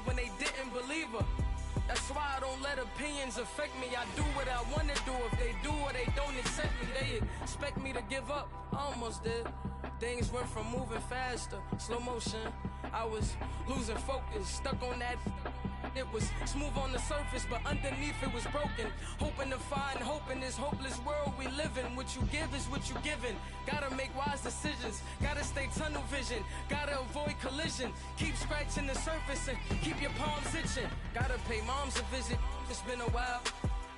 believe when they didn't believe her. That's why I don't let opinions affect me. I do what I wanna do. If they do or they don't accept me, they expect me to give up. I almost did. Things went from moving faster, slow motion. I was losing focus, stuck on that. It was smooth on the surface, but underneath it was broken. Hoping to find hope in this hopeless world we live in. What you give is what you given. Gotta make wise decisions, gotta stay tunnel vision, gotta avoid collision. Keep scratching the surface and keep your palms itching. Gotta pay moms a visit, it's been a while.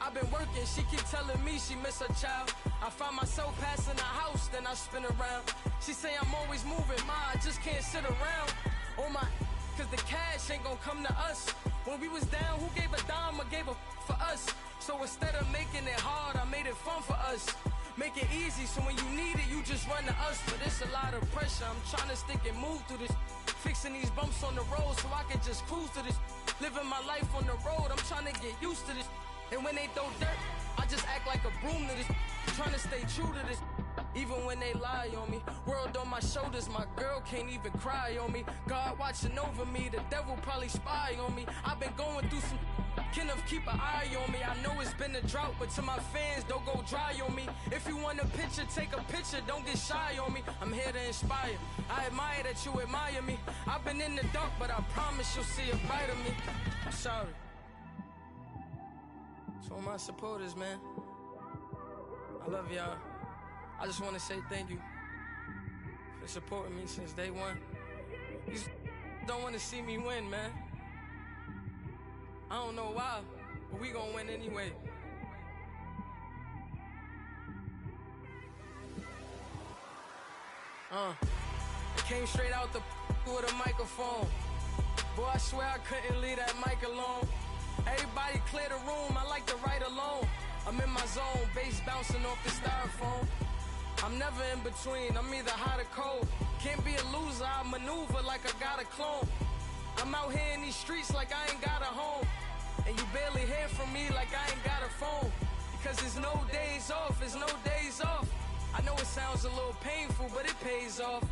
I've been working, she keep telling me she miss her child. I find myself passing the house, then I spin around. She say I'm always moving, ma, I just can't sit around. Oh my, cause the cash ain't gon' come to us. When we was down, who gave a dime or gave a for us? So instead of making it hard, I made it fun for us. Make it easy, so when you need it, you just run to us. But it's a lot of pressure, I'm trying to stick and move through this. Fixing these bumps on the road so I can just cruise to this. Living my life on the road, I'm trying to get used to this. And when they throw dirt, I just act like a broom to this. Trying to stay true to this. Even when they lie on me, world on my shoulders, my girl can't even cry on me. God watching over me, the devil probably spy on me. I've been going through some, Kenneth keep an eye on me. I know it's been a drought, but to my fans, don't go dry on me. If you want a picture, take a picture, don't get shy on me. I'm here to inspire, I admire that you admire me. I've been in the dark, but I promise you'll see a bright of me. I'm sorry. To all my supporters, man, I love y'all. I just want to say thank you for supporting me since day one. You don't want to see me win, man. I don't know why, but we gonna win anyway. I came straight out the with a microphone. Boy, I swear I couldn't leave that mic alone. Everybody clear the room, I like to write alone. I'm in my zone, bass bouncing off the styrofoam. I'm never in between, I'm either hot or cold. Can't be a loser, I maneuver like I got a clone. I'm out here in these streets like I ain't got a home. And you barely hear from me like I ain't got a phone. Because there's no days off, there's no days off. I know it sounds a little painful, but it pays off.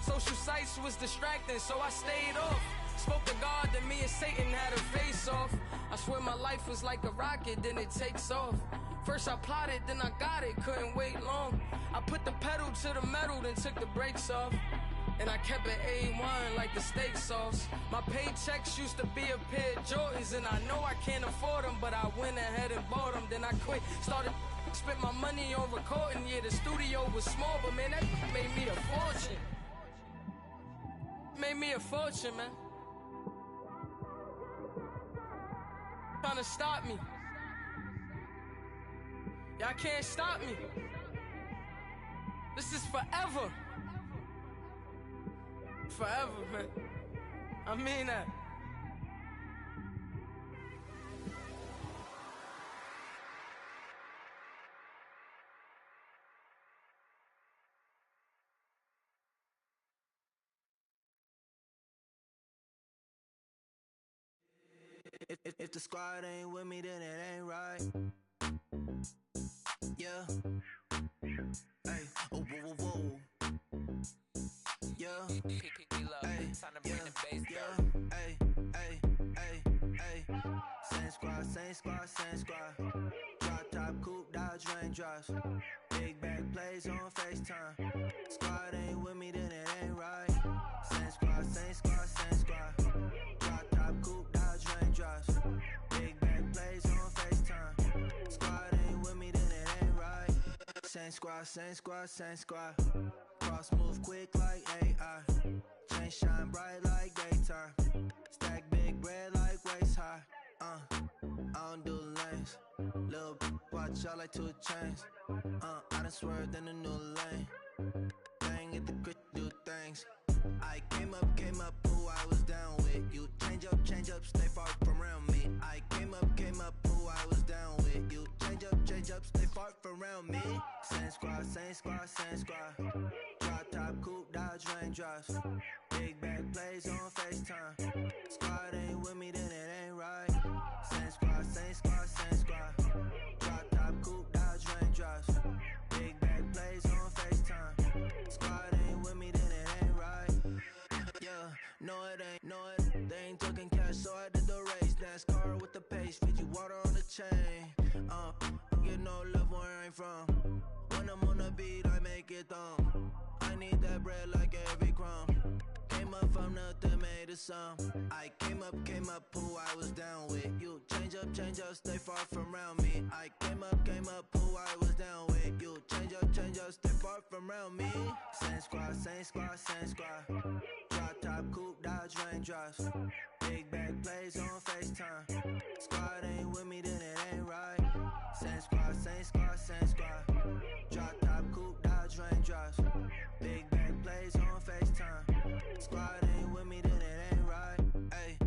Social sites was distracting, so I stayed off. Spoke to God that me and Satan had a face off. I swear my life was like a rocket, then it takes off. First I plotted, then I got it, couldn't wait long. I put the pedal to the metal, then took the brakes off. And I kept it A1 like the steak sauce. My paychecks used to be a pair of Jordans, and I know I can't afford them, but I went ahead and bought them. Then I quit, started spent my money on recording. Yeah, the studio was small, but man, that made me a fortune. Made me a fortune, man. Trying to stop me. Y'all can't stop me. This is forever. Forever, man. I mean that. If the squad ain't with me, then it ain't right. Yeah. Hey. Oh, whoa, whoa, whoa. Yeah. Hey. Yeah. Hey. Hey. Hey. Hey. Same squad, same squad, same squad. Drop top, coupe, Dodge raindrops. Big back plays on FaceTime. Squad ain't with me, then it ain't right. Same squad, same squad, same squad. Drop top, coupe, Dodge raindrops. Big back plays on FaceTime. Squad ain't with me, then it ain't right. Same squad, same squad, same squad. Cross move quick like AI. Chain shine bright like daytime. Stack big bread like waist high. I don't do lanes. Lil' watch out like 2 chains. I done swerved in a new lane. Bang at the grit, do things. I came up, who I was down with. You change up, stay far from around me. I came up, who I was down with. You change up, stay far from around me. Same squad, same squad, same squad. Drop top, coupe, Dodge raindrops. Big back plays on FaceTime. Squad ain't with me, then it ain't right. Same squad, same squad, same squad. Drop top, coupe, Dodge raindrops. Big back plays on FaceTime. Squad ain't with me, then it ain't right. Yeah, no it ain't, they ain't talking cash, so I chain. Get no love where I'm from. When I'm on the beat, I make it thumb. I need that bread like every crumb. Came up from nothing, made a sum. I came up, who I was down with. You change up, stay far from around me. I came up, who I was down with. You change up, stay far from around me. Same squad. Drop top, coupe, dodge, raindrops. Big bag plays on FaceTime. Squad ain't with me, then it ain't right. Same squad. Drop top, coupe, dodge, raindrops. Big bag plays on FaceTime. Squad ain't with me, then it ain't right. Ay.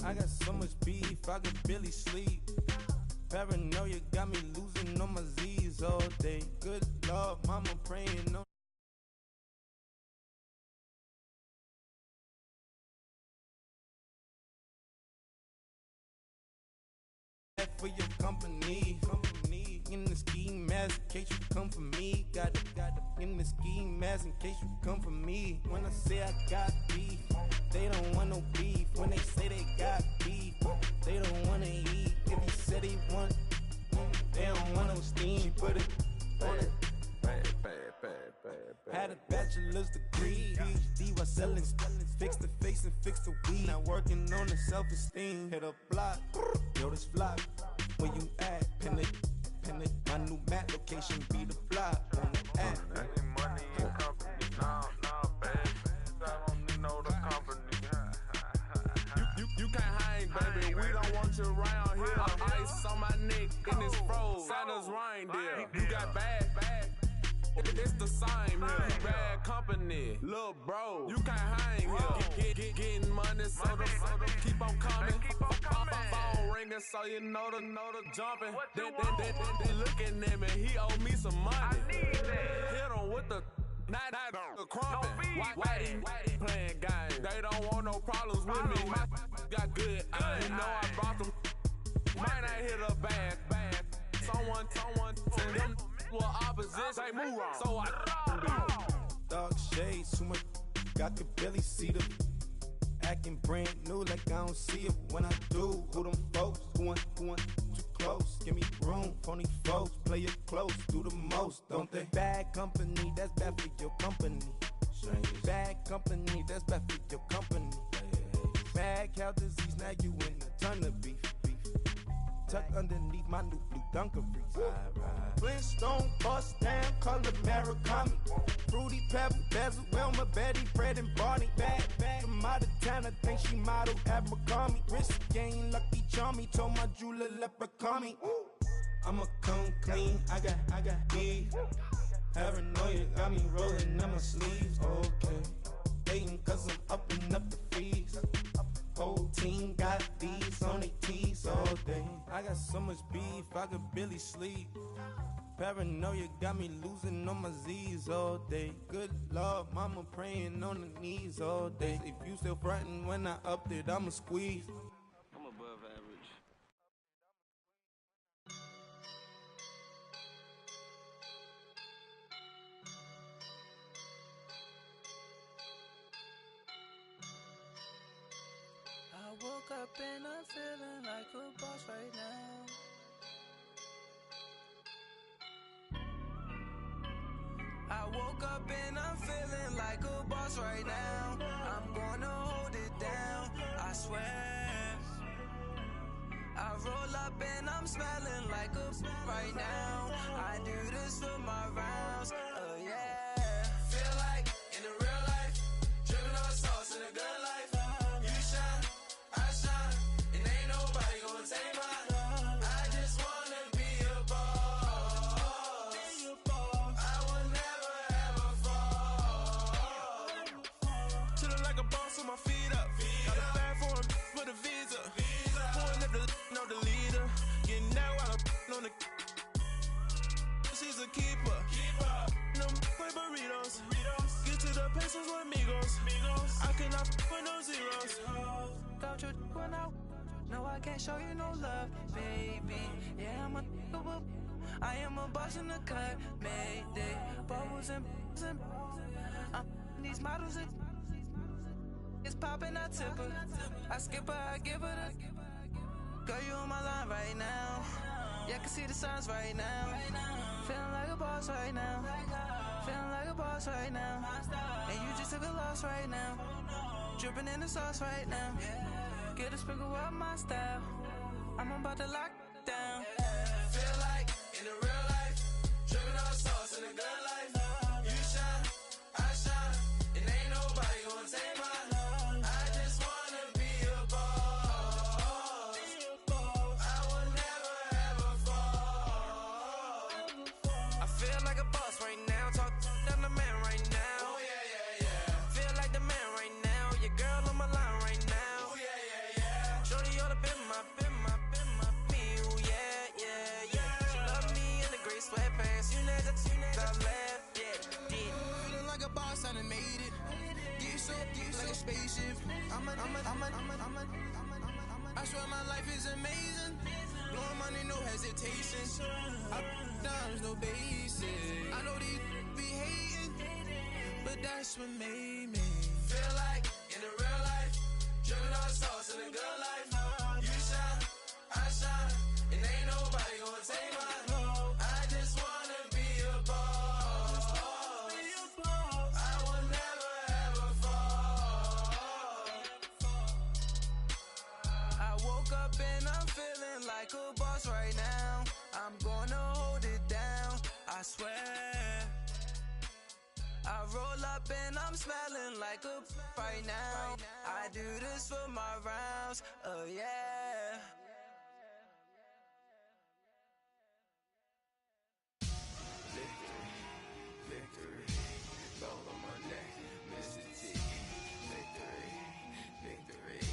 I got so much beef, I could barely sleep. Paranoia got me losing on my Z's all day. Good Lord, mama praying on. For your company, in the ski mask in case you come for me. Got it in the ski mask in case you come for me. When I say I got beef, they don't want no beef. When they say they got beef, they don't wanna eat. If you said they want, they don't want no steam. Put it on it. Had a bachelor's degree, PhD while selling. Fix the face and fix the weed. Now working on the self-esteem. Hit a block, yo this flock. Where you at? Pin it. My new map location be the block on the app. Money and company, no, baby. I don't need no the company. You can't hang, baby. We don't want you around here. Ice on my neck and it's froze. Santa's reindeer. You got bad. It's the same here. You bad company, little bro. You can't hang here. Getting money, so the keep on coming. Phone ringing, so you know the jumping. They looking at me. He owe me some money. Hit him with the night crumping. Why they playing games? They don't want no problems with me. My got good. You know I brought them. Might not hit a bad. Someone tell them. Well, opposition, they move wrong. So I Dark shades, too much. I could barely see them. Acting brand new like I don't see it when I do. Who them folks? Who want too close? Give me room, phony folks. Play it close, do the most, don't they? Bad company, that's bad for your company. Bad company, that's bad for your company. Bad cow disease, now you in a ton of beef. Tuck underneath my new blue dungarees. Flintstone bust down, color Murakami. Fruity Pebble, Basil, Wilma, Betty, Fred, and Barney. Bad from out of town, I think she model Abercrombie. Wrist game, lucky charmy, told my jeweler leprechaun. I'ma come clean, I got beef. Paranoia got me rolling in my sleeves. Okay, hating cause I'm upping up the fees. Whole team got these on their tees all day. I got so much beef, I could barely sleep. Paranoia got me losing on my Z's all day. Good Lord, mama praying on the knees all day. If you still frontin' when I upped it, I'ma squeeze. I'm above average. I woke up and I'm feeling like a boss right now. I woke up and I'm feeling like a boss right now. I'm gonna hold it down, I swear. I roll up and I'm smelling like a right now. I do this for my rounds, oh yeah. Feel like in the real life, dripping on sauce in a good life. You shine, I shine, and ain't nobody gonna take mine. I just wanna be a boss. I will never ever fall. Chillin' like a boss with my feet up. Got a bag for him with a visa. Pulling up the know the leader. Getting out while I'm on the. She's a keeper. No play burritos. Get to the pesos with amigos. I cannot with no zeros. Doubt you when out. No, I can't show you no love, baby. Yeah, I'm a I am a boss in the cut, Mayday. Bubbles and these models are it's popping, I tip her. I skip her, I give her the girl, you on my line right now. Yeah, I can see the signs right now. Feeling like a boss right now. Feeling like a boss right now. And you just took a loss right now. Dripping in the sauce right now. Get a sprinkle up my style. I'm about to lock down. Feel like in the real life, dripping on sauce in the good life. You shine, I shine, and ain't nobody gonna take mine. I just wanna be a boss. I will never ever fall. I feel like a boss right now. Talk to the man right now. Oh yeah, yeah, yeah. Feel like the man right now. Your girl on my line right now. Oh yeah, yeah, yeah. Shorty oughta been my me. Oh yeah, yeah, yeah. She love me in the gray sweatpants. You know that I left, yeah. Feeling like a boss, I done made it. Get so like a spaceship. I swear my life is amazing. Blowing money, no hesitation. Up, downs, no basic. I know these be hating, but that's what made me feel like in the real life, dripping on sauce in the good life. You shine, I shine, and ain't nobody gonna take mine. I just wanna be a boss. I will never ever fall. I woke up and I'm feeling like a boss right now. I'm gonna hold it down, I swear. I roll up and I'm smelling like a right now. I do this for my rounds, oh yeah. Victory, gold on my neck, Mr. T. Victory,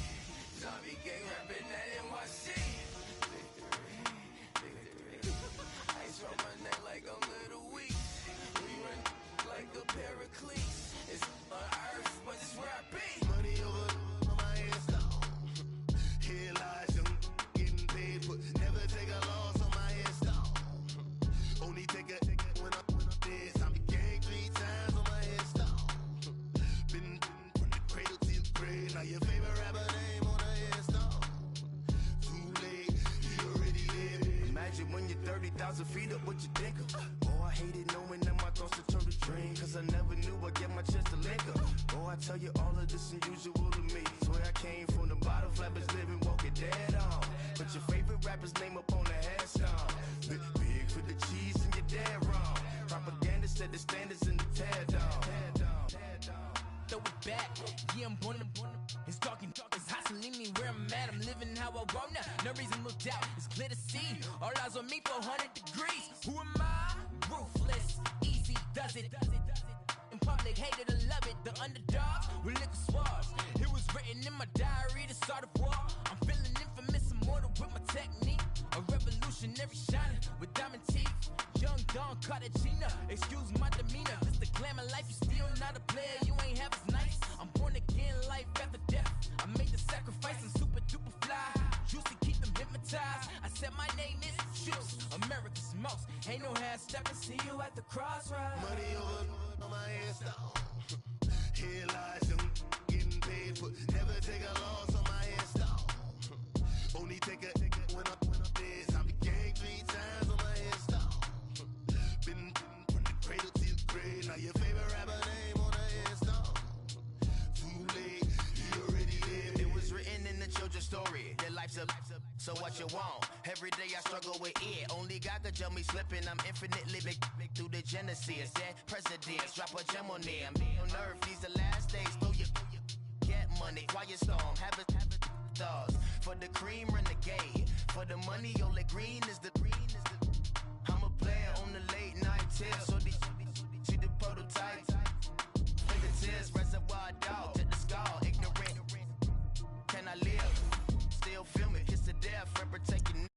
zombie gang rapping that NYC. Victory, ice on my neck like a little weak. We run like a paraclete. It's on earth, but it's where I be. Money over on my head, stone. Here lies young, getting paid, but never take a loss on my head, stone. Only take a when I'm dead. I'm the gang 3 times on my head, stone. Been from the cradle to the grave. Now your favorite rapper name on the head, stone. Too late, he already lived. Imagine when you're 30,000 feet up, what you think of? Oh, I hated knowing that my thoughts would turn to dream. Cause I never knew I'd get my chance to link up. Oh, I tell you all of this unusual to me. Swear I came from the bottom, flappers living, walking dead on. Put your favorite rapper's name up on the headstone. Big for the cheese and you're dead wrong. Propaganda set the standards in the tear down. Throw it back, yeah, I'm born it's talking, it's hustling me where I'm at. I'm living how I want now. No reason to doubt, it's clear to see. All eyes on me for 100 degrees. Who am I? Ruthless, easy does it. In public, hated or love it. The underdogs with liquor swabs. It was written in my diary to start a war. I'm feeling infamous, immortal with my technique. A revolutionary shining with diamond teeth. Young Don Cartagena, excuse my demeanor. This the glamour life, you still not a player. You ain't half as nice. I'm born again, life after death. I made the sacrifice and super duper fly. Used to keep them hypnotized. I said my name is Juice, America's most. Ain't no half stepping. See you at the crossroads. Money over on my head, stone. Here lies young, getting paid, but never take a loss on my head, stone. Only take a when I'm dead. I'm the gang 3 times on my head, stone. Been from the cradle to the grave. Now your favorite rapper name on the head, stone. Too late, he already lived. It was written in the children's story. Their life's a so what you want? Every day I struggle with it. Only God could tell me slipping. I'm infinitely big through the genesis. Dead presidents, drop a gem on them. On earth, these the last days. Throw your get money, quiet storm. Have it stars. For the cream, renegade. For the money, only green is the I'm a player on the late night tips. So these see the prototype. Fingertips, reservoir dog. To the skull, ignorant. Can I live? Still film it, kiss to death, rapper taking.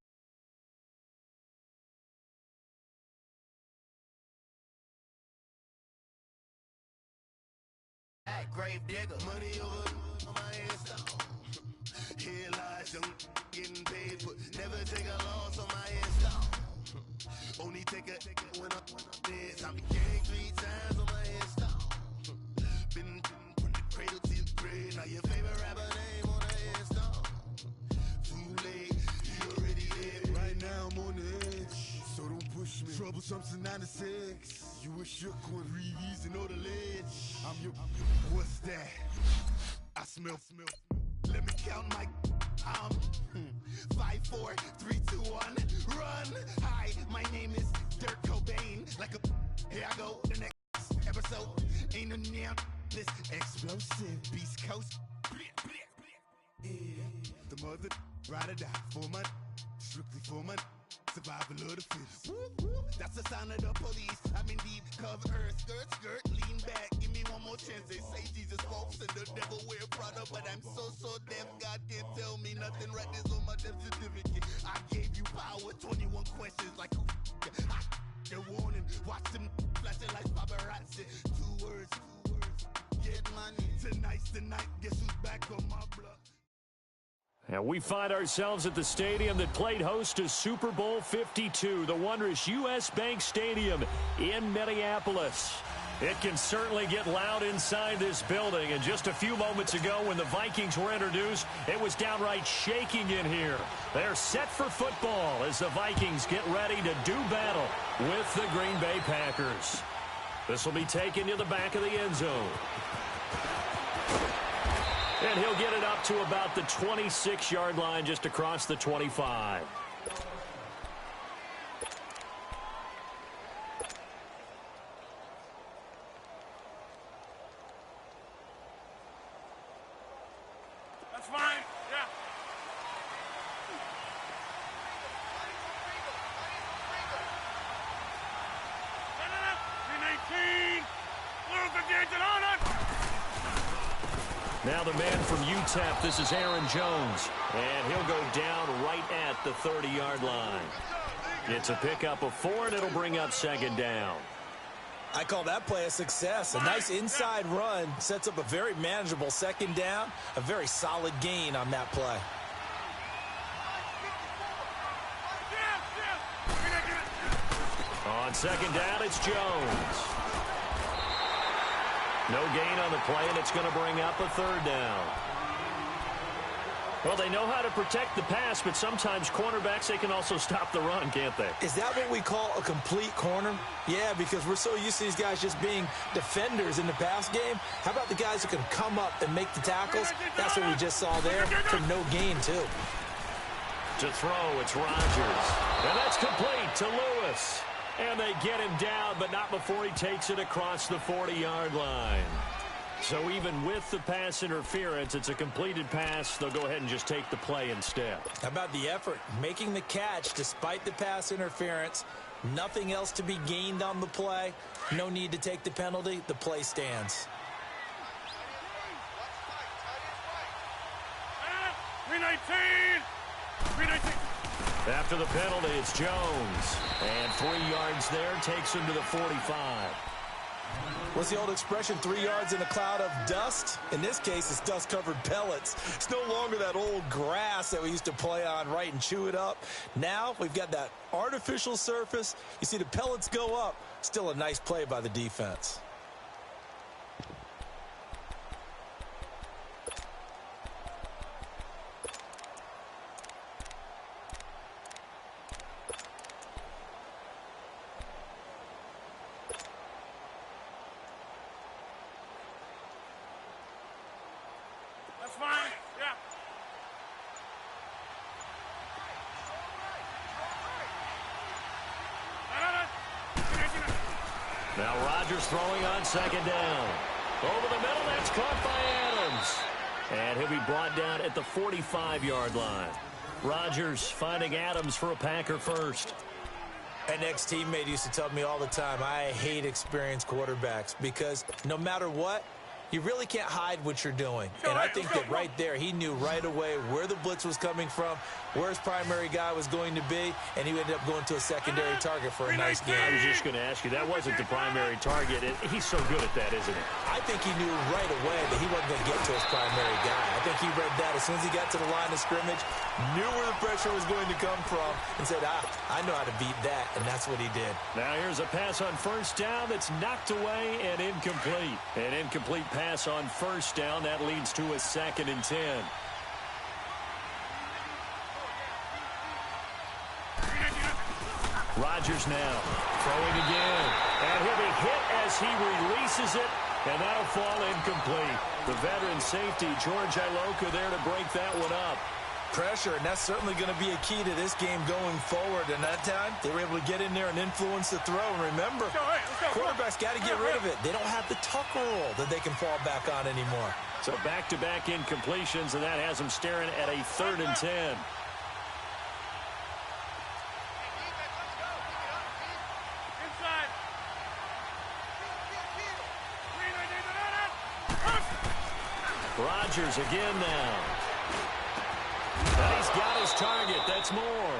Grave digger, money over on my head, stone. Here lies young, getting paid, but never take a loss on my head, stone. Only nigga. When I'm this, I be gang 3 times on my headstone. Been from the cradle to the grave. Now your favorite rapper name on the headstone. Too late, you already dead. Right now I'm on the edge, so don't push me. Troublesome to 96. You a shook one, breathe and know the ledge. I'm your, what's that? I smell. Let me count my 5, 4, 3, 2, 1, run. Hi, my name is Dirk Cobain. Like a, here I go, the next episode. Ain't no damn this explosive Beast Coast. Yeah. The mother ride or die for my, strictly for my survival of the fittest. That's the sign of the police. I'm in deep cover, skirt, lean back. Give me one more chance. They say Jesus walks and the devil wear Prada, but I'm so deaf. God can't tell me nothing. Right this on my death certificate. I gave you power. 21 questions like who? They're warning. Watch them flashing like paparazzi. 2 words. Get money. Tonight's the night. Guess who's back on my block? And we find ourselves at the stadium that played host to Super Bowl 52, the wondrous U.S. Bank Stadium in Minneapolis. It can certainly get loud inside this building, and just a few moments ago when the Vikings were introduced, it was downright shaking in here. They're set for football as the Vikings get ready to do battle with the Green Bay Packers. This will be taken to the back of the end zone. And he'll get it up to about the 26-yard line, just across the 25. That's fine. Yeah. M19. Luka gets it on it. Now the man from UTEP, this is Aaron Jones, and he'll go down right at the 30-yard line. It's a pickup of 4, and it'll bring up second down. I call that play a success. A nice inside run sets up a very manageable second down, a very solid gain on that play. On second down, it's Jones. No gain on the play, and it's going to bring up a third down. Well, they know how to protect the pass, but sometimes cornerbacks, they can also stop the run, can't they? Is that what we call a complete corner? Yeah, because we're so used to these guys just being defenders in the pass game. How about the guys who can come up and make the tackles? That's what we just saw there for no gain, too. To throw, it's Rodgers. And that's complete to Lewis. And they get him down, but not before he takes it across the 40-yard line. So even with the pass interference, it's a completed pass. They'll go ahead and just take the play instead. How about the effort? Making the catch despite the pass interference. Nothing else to be gained on the play. No need to take the penalty. The play stands. 319. After the penalty, it's Jones. And 3 yards there takes him to the 45. What's the old expression, 3 yards in a cloud of dust? In this case, it's dust-covered pellets. It's no longer that old grass that we used to play on, right, and chew it up. Now we've got that artificial surface. You see the pellets go up. Still a nice play by the defense. That's fine. Yeah. Now Rodgers throwing on second down. Over the middle, that's caught by Adams. And he'll be brought down at the 45-yard line. Rodgers finding Adams for a Packer first. An ex-teammate used to tell me all the time, I hate experienced quarterbacks because no matter what, You really can't hide what you're doing. And I think that right there, he knew right away where the blitz was coming from, where his primary guy was going to be, and he ended up going to a secondary target for a nice game. I was just going to ask you, that wasn't the primary target. He's so good at that, isn't he? I think he knew right away that he wasn't going to get to his primary guy. I think he read that as soon as he got to the line of scrimmage, knew where the pressure was going to come from, and said, I know how to beat that, and that's what he did. Now here's a pass on first down that's knocked away and incomplete. An incomplete pass on first down. That leads to a 2nd and 10. Rodgers now throwing again. And he'll be hit as he releases it, and that'll fall incomplete. The veteran safety, George Iloka, there to break that one up. Pressure, and that's certainly going to be a key to this game going forward. And that time, they were able to get in there and influence the throw. And remember, quarterbacks got to get rid of it. They don't have the tuck rule that they can fall back on anymore. So back-to-back incompletions, and that has them staring at a 3rd and 10. Rodgers again now. And he's got his target. That's more.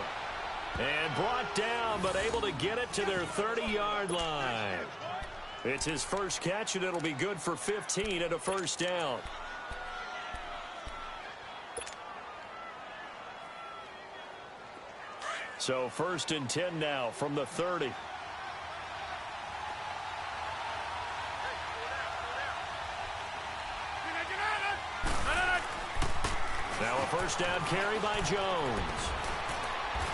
And brought down, but able to get it to their 30-yard line. It's his first catch, and it'll be good for 15 and a first down. So 1st and 10 now from the 30. Now a first down carry by Jones.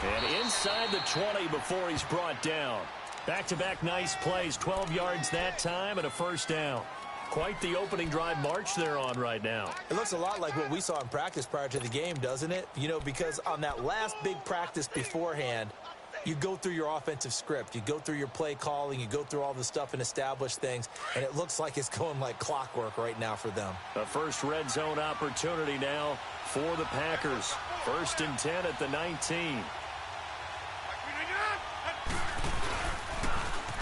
And inside the 20 before he's brought down. Back-to-back nice plays, 12 yards that time and a first down. Quite the opening drive march they're on right now. It looks a lot like what we saw in practice prior to the game, doesn't it? You know, because on that last big practice beforehand, you go through your offensive script. You go through your play calling. You go through all the stuff and establish things. And it looks like it's going like clockwork right now for them. The first red zone opportunity now for the Packers. 1st and 10 at the 19.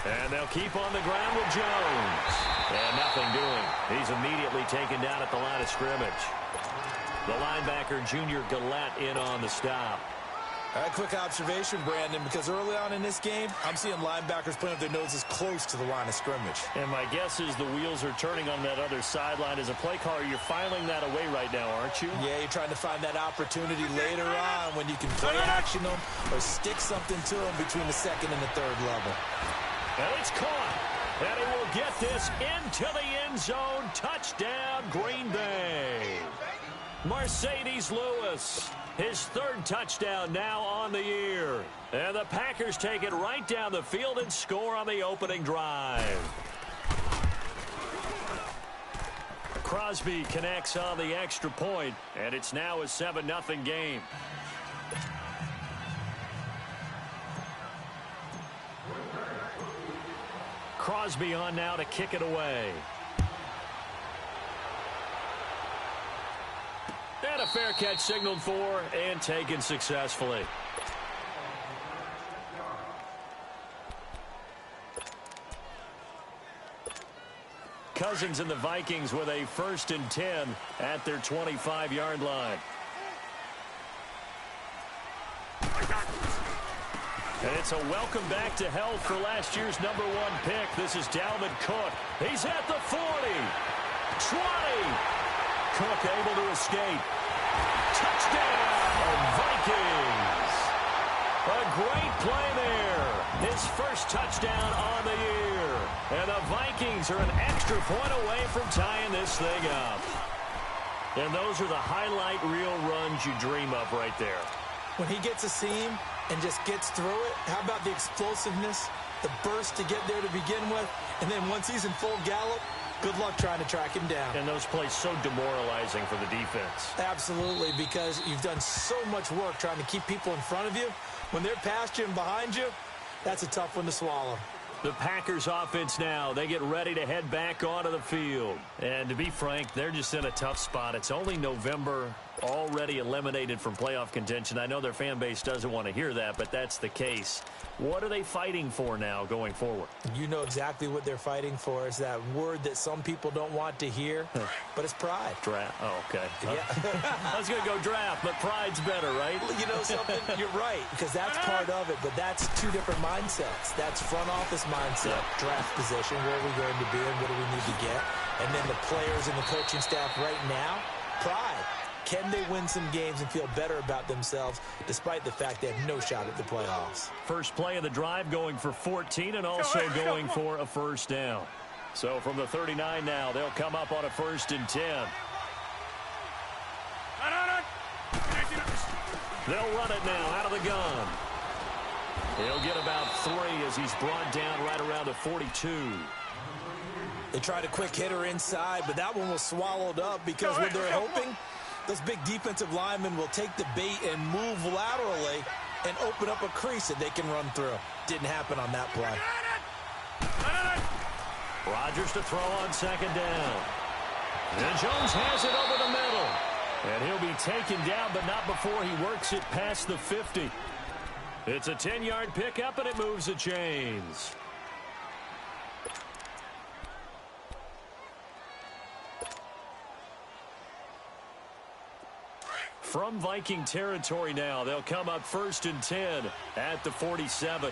And they'll keep on the ground with Jones. And nothing doing. He's immediately taken down at the line of scrimmage. The linebacker, Junior Gillette, in on the stop. All right, quick observation, Brandon, because early on in this game, I'm seeing linebackers putting up their noses close to the line of scrimmage. And my guess is the wheels are turning on that other sideline. As a play caller, you're filing that away right now, aren't you? Yeah, you're trying to find that opportunity later on when you can play action them or stick something to them between the 2nd and the 3rd level. And it's caught. And he will get this into the end zone. Touchdown, Green Bay. Mercedes Lewis, his 3rd touchdown now on the year. And the Packers take it right down the field and score on the opening drive. Crosby connects on the extra point, and it's now a 7-0 game. Crosby on now to kick it away. And a fair catch signaled for and taken successfully. Cousins and the Vikings with a 1st and 10 at their 25-yard line. And it's a welcome back to health for last year's #1 pick. This is Dalvin Cook. He's at the 40. 20. Cook able to escape. Touchdown, Vikings. A great play there. His first touchdown on the year. And the Vikings are an extra point away from tying this thing up. And those are the highlight reel runs you dream of right there. When he gets a seam and just gets through it, how about the explosiveness, the burst to get there to begin with, and then once he's in full gallop, good luck trying to track him down. And those plays so demoralizing for the defense. Absolutely, because you've done so much work trying to keep people in front of you. When they're past you and behind you, that's a tough one to swallow. The Packers offense now, they get ready to head back onto the field. And to be frank, they're just in a tough spot. It's only November, already eliminated from playoff contention. I know their fan base doesn't want to hear that, but that's the case. What are they fighting for now going forward? You know exactly what they're fighting for. Is that word that some people don't want to hear, but it's pride. Draft. Oh, okay. Yeah. I was going to go draft, but pride's better, right? Well, you know something? You're right, because that's part of it, but that's two different mindsets. That's front office mindset, draft position, where are we going to be and what do we need to get? And then the players and the coaching staff right now, pride. Can they win some games and feel better about themselves despite the fact they have no shot at the playoffs? First play of the drive going for 14 and also going for a first down. So from the 39 now, they'll come up on a 1st and 10. They'll run it now out of the gun. He'll get about 3 as he's brought down right around the 42. They tried a quick hitter inside, but that one was swallowed up because what they're hoping, those big defensive linemen will take the bait and move laterally and open up a crease that they can run through. Didn't happen on that play. Rodgers to throw on 2nd down. And Jones has it over the middle. And he'll be taken down, but not before he works it past the 50. It's a 10-yard pickup, and it moves the chains. From Viking territory now, they'll come up 1st and 10 at the 47.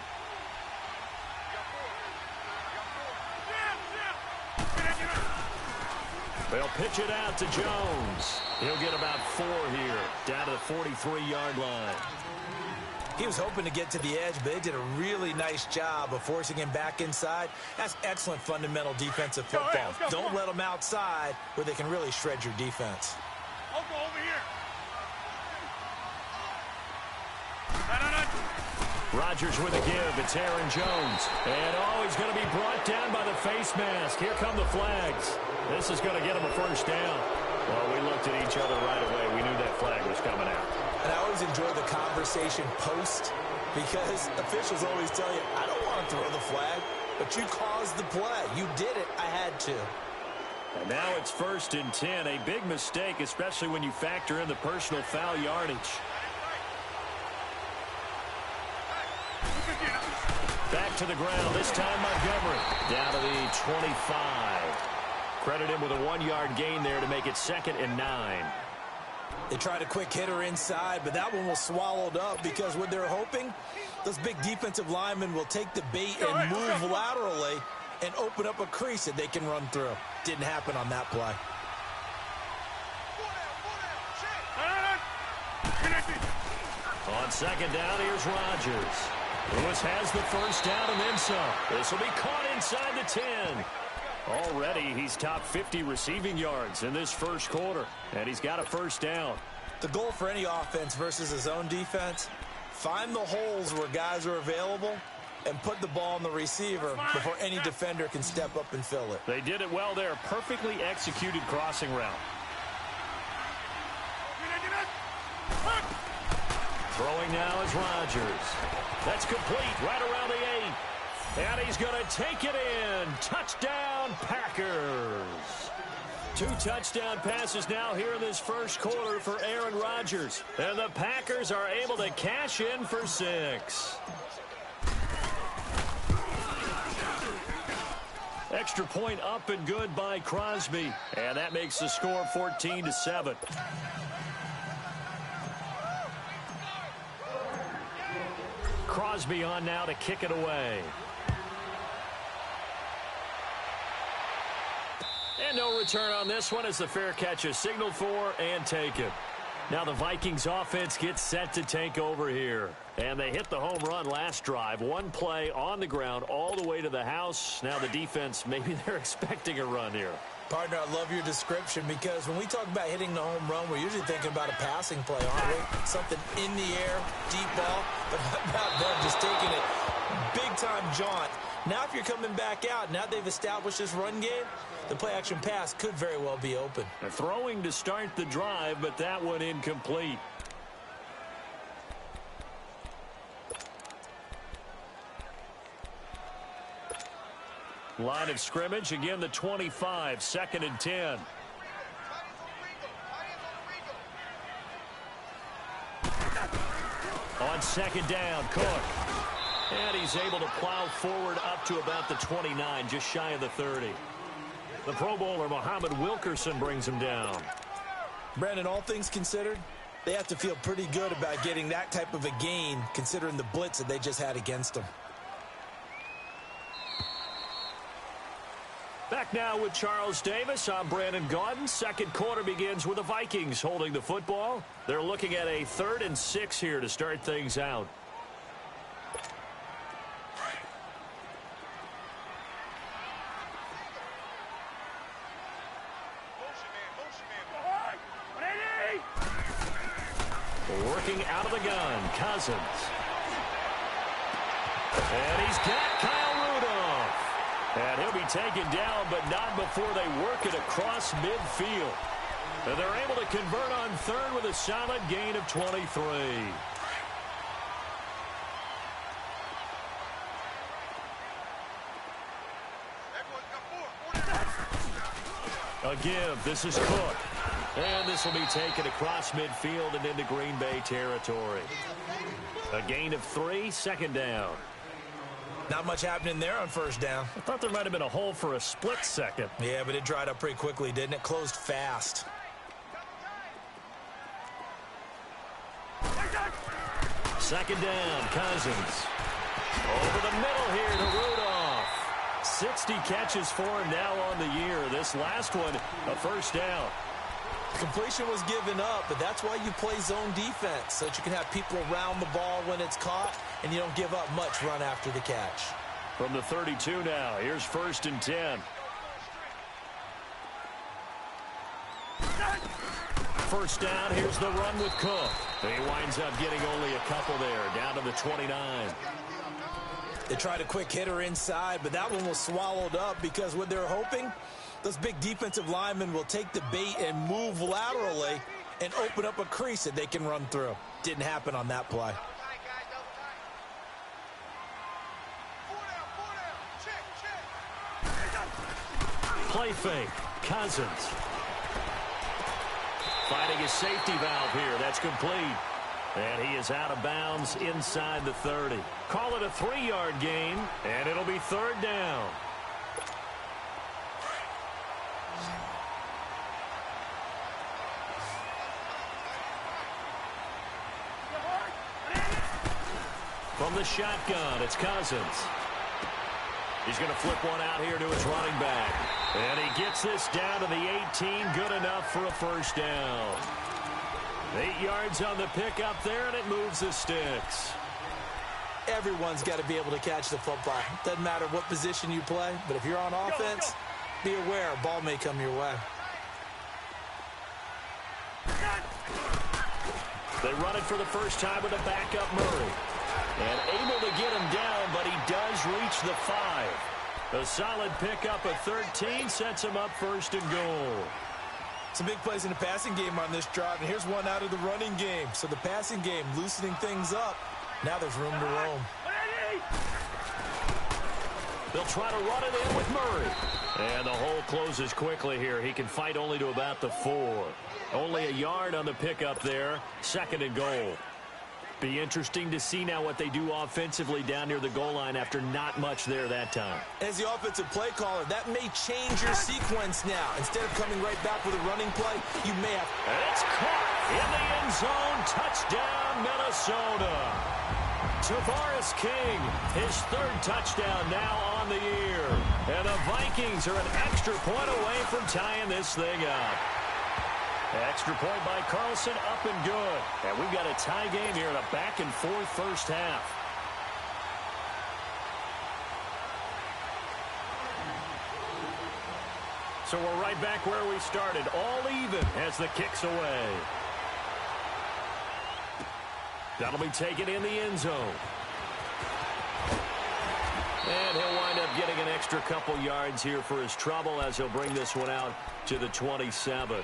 They'll pitch it out to Jones. He'll get about 4 here, down to the 43-yard line. He was hoping to get to the edge, but they did a really nice job of forcing him back inside. That's excellent fundamental defensive football. Don't let them outside where they can really shred your defense. I'll go over here. Rodgers with a give. It's Aaron Jones. And, he's going to be brought down by the face mask. Here come the flags. This is going to get him a first down. Well, we looked at each other right away. We knew that flag was coming out. And I always enjoy the conversation post because officials always tell you, I don't want to throw the flag, but you caused the play. You did it. I had to. And now it's 1st and 10. A big mistake, especially when you factor in the personal foul yardage. Back to the ground, this time Montgomery. Down to the 25. Credit him with a 1-yard gain there to make it 2nd and 9. They tried a quick hitter inside, but that one was swallowed up because what they're hoping, those big defensive linemen will take the bait and move laterally and open up a crease that they can run through. Didn't happen on that play. On 2nd down, here's Rodgers. Lewis has the first down and then some. This will be caught inside the 10. Already, he's top 50 receiving yards in this first quarter, and he's got a first down. The goal for any offense versus his own defense, find the holes where guys are available and put the ball on the receiver before any defender can step up and fill it. They did it well there. Perfectly executed crossing route. Throwing now is Rodgers. That's complete right around the 8. And he's going to take it in. Touchdown, Packers. 2 touchdown passes now here in this first quarter for Aaron Rodgers. And the Packers are able to cash in for 6. Extra point up and good by Crosby. And that makes the score 14-7. Crosby on now to kick it away. And no return on this one as the fair catch is signaled for and taken. Now the Vikings offense gets set to take over here. And they hit the home run last drive. 1 play on the ground all the way to the house. Now the defense, maybe they're expecting a run here. Partner, I love your description because when we talk about hitting the home run, we're usually thinking about a passing play, aren't we? Something in the air, deep ball, but how about them just taking it big-time jaunt. Now if you're coming back out, now they've established this run game, the play-action pass could very well be open. They're throwing to start the drive, but that one incomplete. Line of scrimmage, again the 25, 2nd and 10. on second down. Cook. And he's able to plow forward up to about the 29, just shy of the 30. The Pro Bowler, Muhammad Wilkerson, brings him down. Brandon, all things considered, they have to feel pretty good about getting that type of a gain, considering the blitz that they just had against them. Back now with Charles Davis. I'm Brandon Gaudin. Second quarter begins with the Vikings holding the football. They're looking at a 3rd and 6 here to start things out. Working out of the gun, Cousins. And he's got Kyle Rudolph. And he'll be taken down, but not before they work it across midfield. And they're able to convert on 3rd with a solid gain of 23. A give. This is Cook. And this will be taken across midfield and into Green Bay territory. A gain of 3, second down. Not much happening there on first down. I thought there might have been a hole for a split second. Yeah, but it dried up pretty quickly, didn't it? Closed fast. Second down, Cousins. Over the middle here to Rudolph. 60 catches for him now on the year. This last one, a first down. Completion was given up, but that's why you play zone defense, so that you can have people around the ball when it's caught, and you don't give up much run after the catch. From the 32 now, here's 1st and 10. First down, here's the run with Cook. He winds up getting only a couple there, down to the 29. They tried a quick hitter inside, but that one was swallowed up because what they're hoping, those big defensive linemen will take the bait and move laterally and open up a crease that they can run through. Didn't happen on that play. Play fake. Cousins. Finding his safety valve here. That's complete. And he is out of bounds inside the 30. Call it a 3-yard gain, and it'll be 3rd down. From the shotgun, it's Cousins. He's going to flip one out here to his running back. And he gets this down to the 18. Good enough for a first down. 8 yards on the pickup there, and it moves the sticks. Everyone's got to be able to catch the football. Doesn't matter what position you play, but if you're on offense, be aware a ball may come your way. They run it for the first time with a backup Murray. And able to get him down, but he does reach the 5. A solid pickup of 13 sets him up 1st and goal. Some big plays in the passing game on this drive, and here's one out of the running game. So the passing game loosening things up. Now there's room to roam. They'll try to run it in with Murray. And the hole closes quickly here. He can fight only to about the 4. Only a yard on the pickup there. 2nd and goal. Be interesting to see now what they do offensively down near the goal line after not much there that time. As the offensive play caller, that may change your sequence now. Instead of coming right back with a running play, you may have... And it's caught in the end zone. Touchdown, Minnesota. Tavares King, his 3rd touchdown now on the year. And the Vikings are an extra point away from tying this thing up. Extra point by Carlson, up and good. And we've got a tie game here in a back-and-forth first half. So we're right back where we started, all even as the kick's away. That'll be taken in the end zone. And he'll wind up getting an extra couple yards here for his trouble as he'll bring this one out to the 27.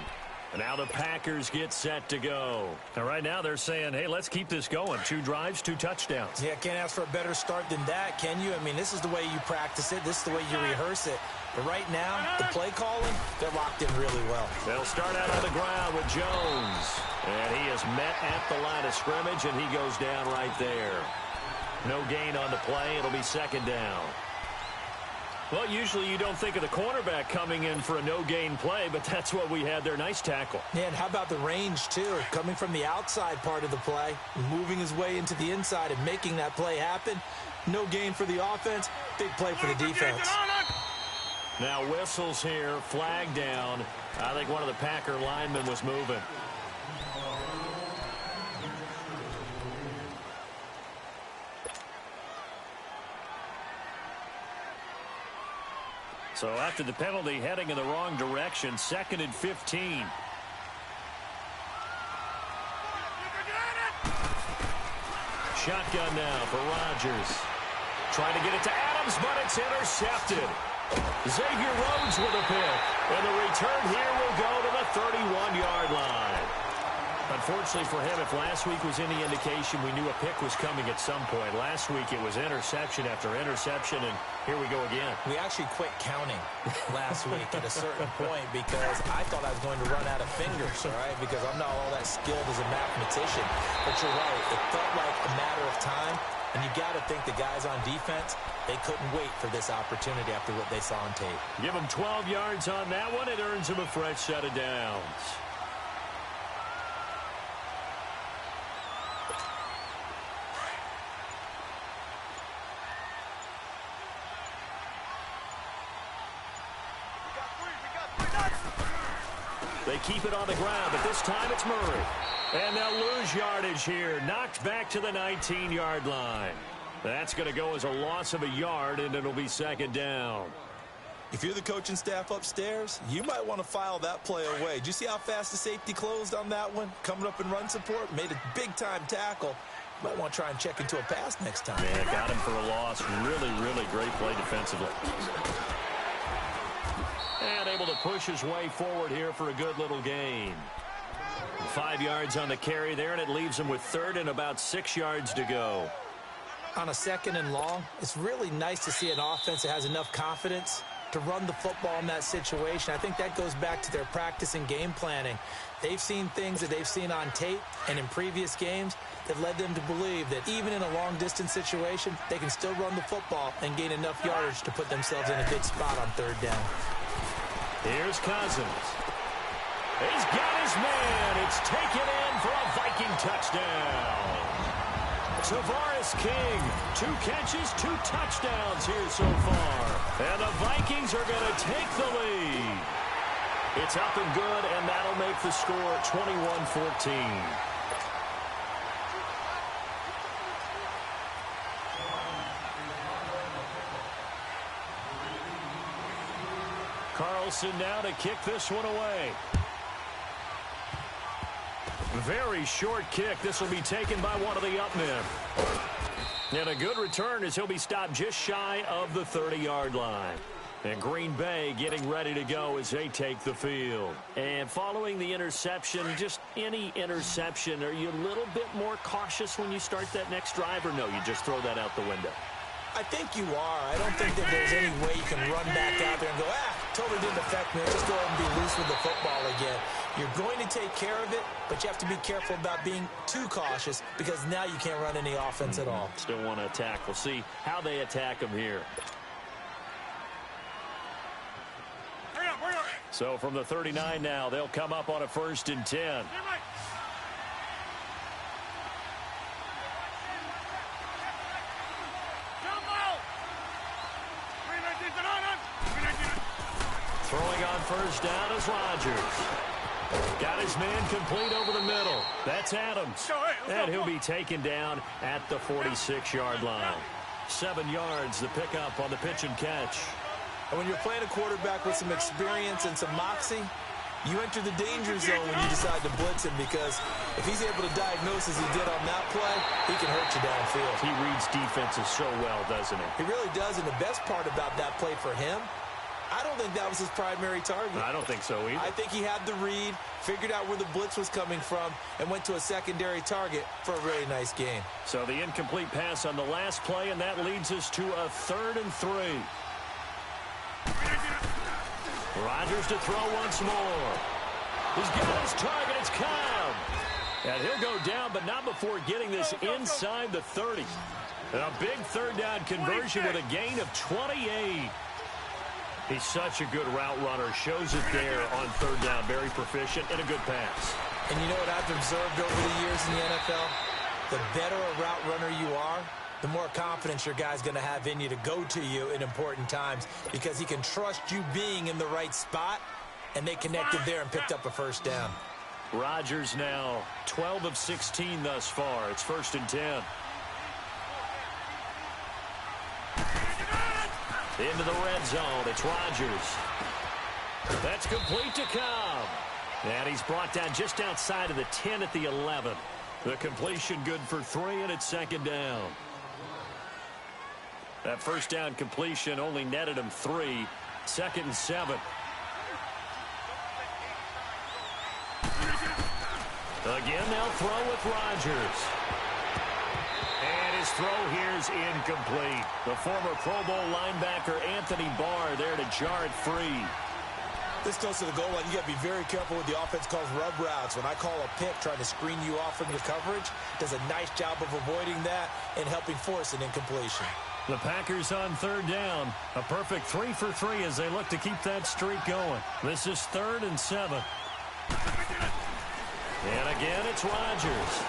And now the Packers get set to go. And right now they're saying, hey, let's keep this going. 2 drives, 2 touchdowns. Yeah, can't ask for a better start than that, can you? I mean, this is the way you practice it. This is the way you rehearse it. But right now, the play calling, they're locked in really well. They'll start out on the ground with Jones. And he is met at the line of scrimmage, and he goes down right there. No gain on the play. It'll be second down. Well, usually you don't think of the cornerback coming in for a no-gain play, but that's what we had there. Nice tackle. Yeah, and how about the range, too? Coming from the outside part of the play, moving his way into the inside and making that play happen. No gain for the offense, big play for the defense. Now whistles here, flag down. I think one of the Packer linemen was moving. So after the penalty, heading in the wrong direction, 2nd and 15. Shotgun now for Rodgers. Trying to get it to Adams, but it's intercepted. Xavier Rhodes with a pick. And the return here will go to the 31-yard line. Unfortunately for him, if last week was any indication, we knew a pick was coming at some point. Last week it was interception after interception, and here we go again. We actually quit counting last week at a certain point because I thought I was going to run out of fingers, all right, because I'm not all that skilled as a mathematician. But you're right, it felt like a matter of time, and you got to think the guys on defense, they couldn't wait for this opportunity after what they saw on tape. Give them 12 yards on that one. It earns them a fresh set of downs. They keep it on the ground, but this time it's Murray. And they'll lose yardage here. Knocked back to the 19-yard line. That's going to go as a loss of a yard, and it'll be second down. If you're the coaching staff upstairs, you might want to file that play away. Did you see how fast the safety closed on that one? Coming up in run support, made a big-time tackle. Might want to try and check into a pass next time. Yeah, got him for a loss. Really, really great play defensively. And able to push his way forward here for a good little gain. 5 yards on the carry there, and it leaves him with 3rd and about 6 yards to go. On a 2nd and long, it's really nice to see an offense that has enough confidence to run the football in that situation. I think that goes back to their practice and game planning. They've seen things that they've seen on tape and in previous games that led them to believe that even in a long-distance situation, they can still run the football and gain enough yardage to put themselves in a good spot on 3rd down. Here's Cousins. He's got his man. It's taken in for a Viking touchdown. Tavares King, 2 catches, 2 touchdowns here so far. And the Vikings are going to take the lead. It's up and good, and that'll make the score 21-14. Carlson now to kick this one away. Very short kick. This will be taken by one of the up men. And a good return as he'll be stopped just shy of the 30-yard line. And Green Bay getting ready to go as they take the field. And following the interception, just any interception, are you a little bit more cautious when you start that next drive, or no, you just throw that out the window? I think you are. I don't think that there's any way you can run back out there and go, totally didn't affect me. Just go ahead and be loose with the football again. You're going to take care of it, but you have to be careful about being too cautious because now you can't run any offense at all. Still want to attack. We'll see how they attack them here. So from the 39 now, they'll come up on a 1st and 10. Throwing on 1st down is Rodgers. Got his man complete over the middle. That's Adams. And he'll be taken down at the 46-yard line. 7 yards, the pickup on the pitch and catch. And when you're playing a quarterback with some experience and some moxie, you enter the danger zone when you decide to blitz him because if he's able to diagnose as he did on that play, he can hurt you downfield. He reads defenses so well, doesn't he? He really does, and the best part about that play for him, I don't think that was his primary target. I don't think so either. I think he had the read, figured out where the blitz was coming from, and went to a secondary target for a really nice gain. So the incomplete pass on the last play, and that leads us to a 3rd and 3. Rodgers to throw once more. He's got his target. It's Cobb. And he'll go down, but not before getting this inside the 30. A big 3rd down conversion with a gain of 28. He's such a good route runner. Shows it there on 3rd down. Very proficient and a good pass. And you know what I've observed over the years in the NFL? The better a route runner you are, the more confidence your guy's going to have in you to go to you in important times because he can trust you being in the right spot, and they connected there and picked up a 1st down. Rodgers now 12 of 16 thus far. It's 1st and 10. Into the red zone. It's Rodgers. That's complete to Cobb. And he's brought down just outside of the 10 at the 11. The completion good for 3, and it's 2nd down. That 1st down completion only netted him 3. 2nd and 7. Again, they'll throw with Rodgers. And his throw here is incomplete. The former Pro Bowl linebacker Anthony Barr there to jar it free. This goes to the goal line. You got to be very careful with the offense calls rub routes. When I call a pick trying to screen you off from your coverage, does a nice job of avoiding that and helping force an incompletion. The Packers on 3rd down. A perfect 3 for 3 as they look to keep that streak going. This is 3rd and 7. And again, it's Rodgers.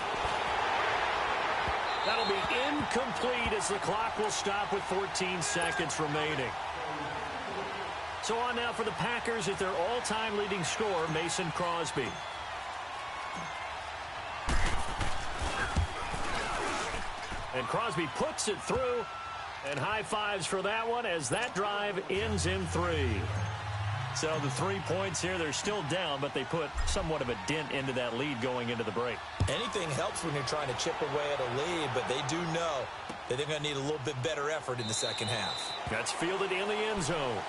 That'll be incomplete as the clock will stop with 14 seconds remaining. So on now for the Packers at their all-time leading scorer, Mason Crosby. And Crosby puts it through, and high fives for that one as that drive ends in 3. So the 3 points here, they're still down, but they put somewhat of a dent into that lead going into the break. Anything helps when you're trying to chip away at a lead, but they do know that they're going to need a little bit better effort in the 2nd half. That's fielded in the end zone.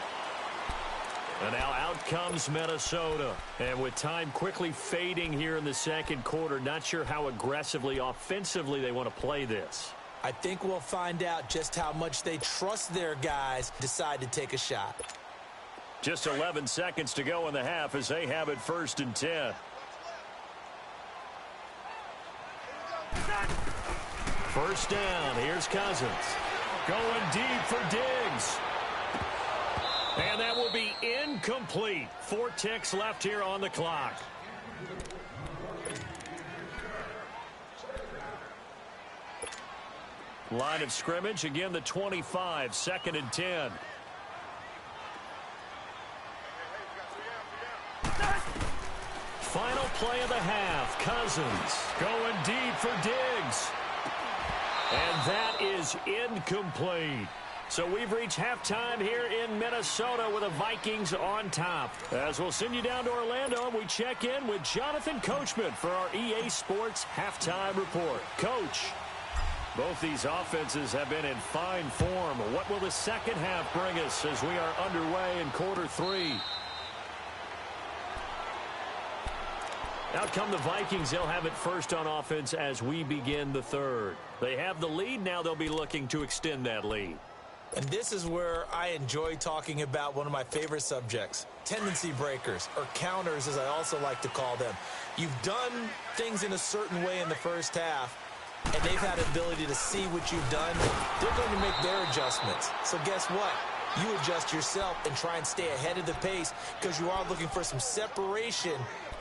And now out comes Minnesota. And with time quickly fading here in the 2nd quarter, not sure how aggressively, offensively they want to play this. I think we'll find out just how much they trust their guys decide to take a shot. Just 11 seconds to go in the half as they have it 1st and 10. First down. Here's Cousins. Going deep for Diggs. And that will be incomplete. 4 ticks left here on the clock. Line of scrimmage, again the 25, 2nd and 10. Final play of the half. Cousins going deep for Diggs. And that is incomplete. So we've reached halftime here in Minnesota with the Vikings on top. As we'll send you down to Orlando, and we check in with Jonathan Coachman for our EA Sports Halftime Report. Coach, both these offenses have been in fine form. What will the 2nd half bring us as we are underway in quarter 3? Out come the Vikings. They'll have it first on offense as we begin the 3rd. They have the lead. Now they'll be looking to extend that lead. And this is where I enjoy talking about one of my favorite subjects, tendency breakers, or counters as I also like to call them. You've done things in a certain way in the 1st half, and they've had the ability to see what you've done. They're going to make their adjustments. So guess what? You adjust yourself and try and stay ahead of the pace because you are looking for some separation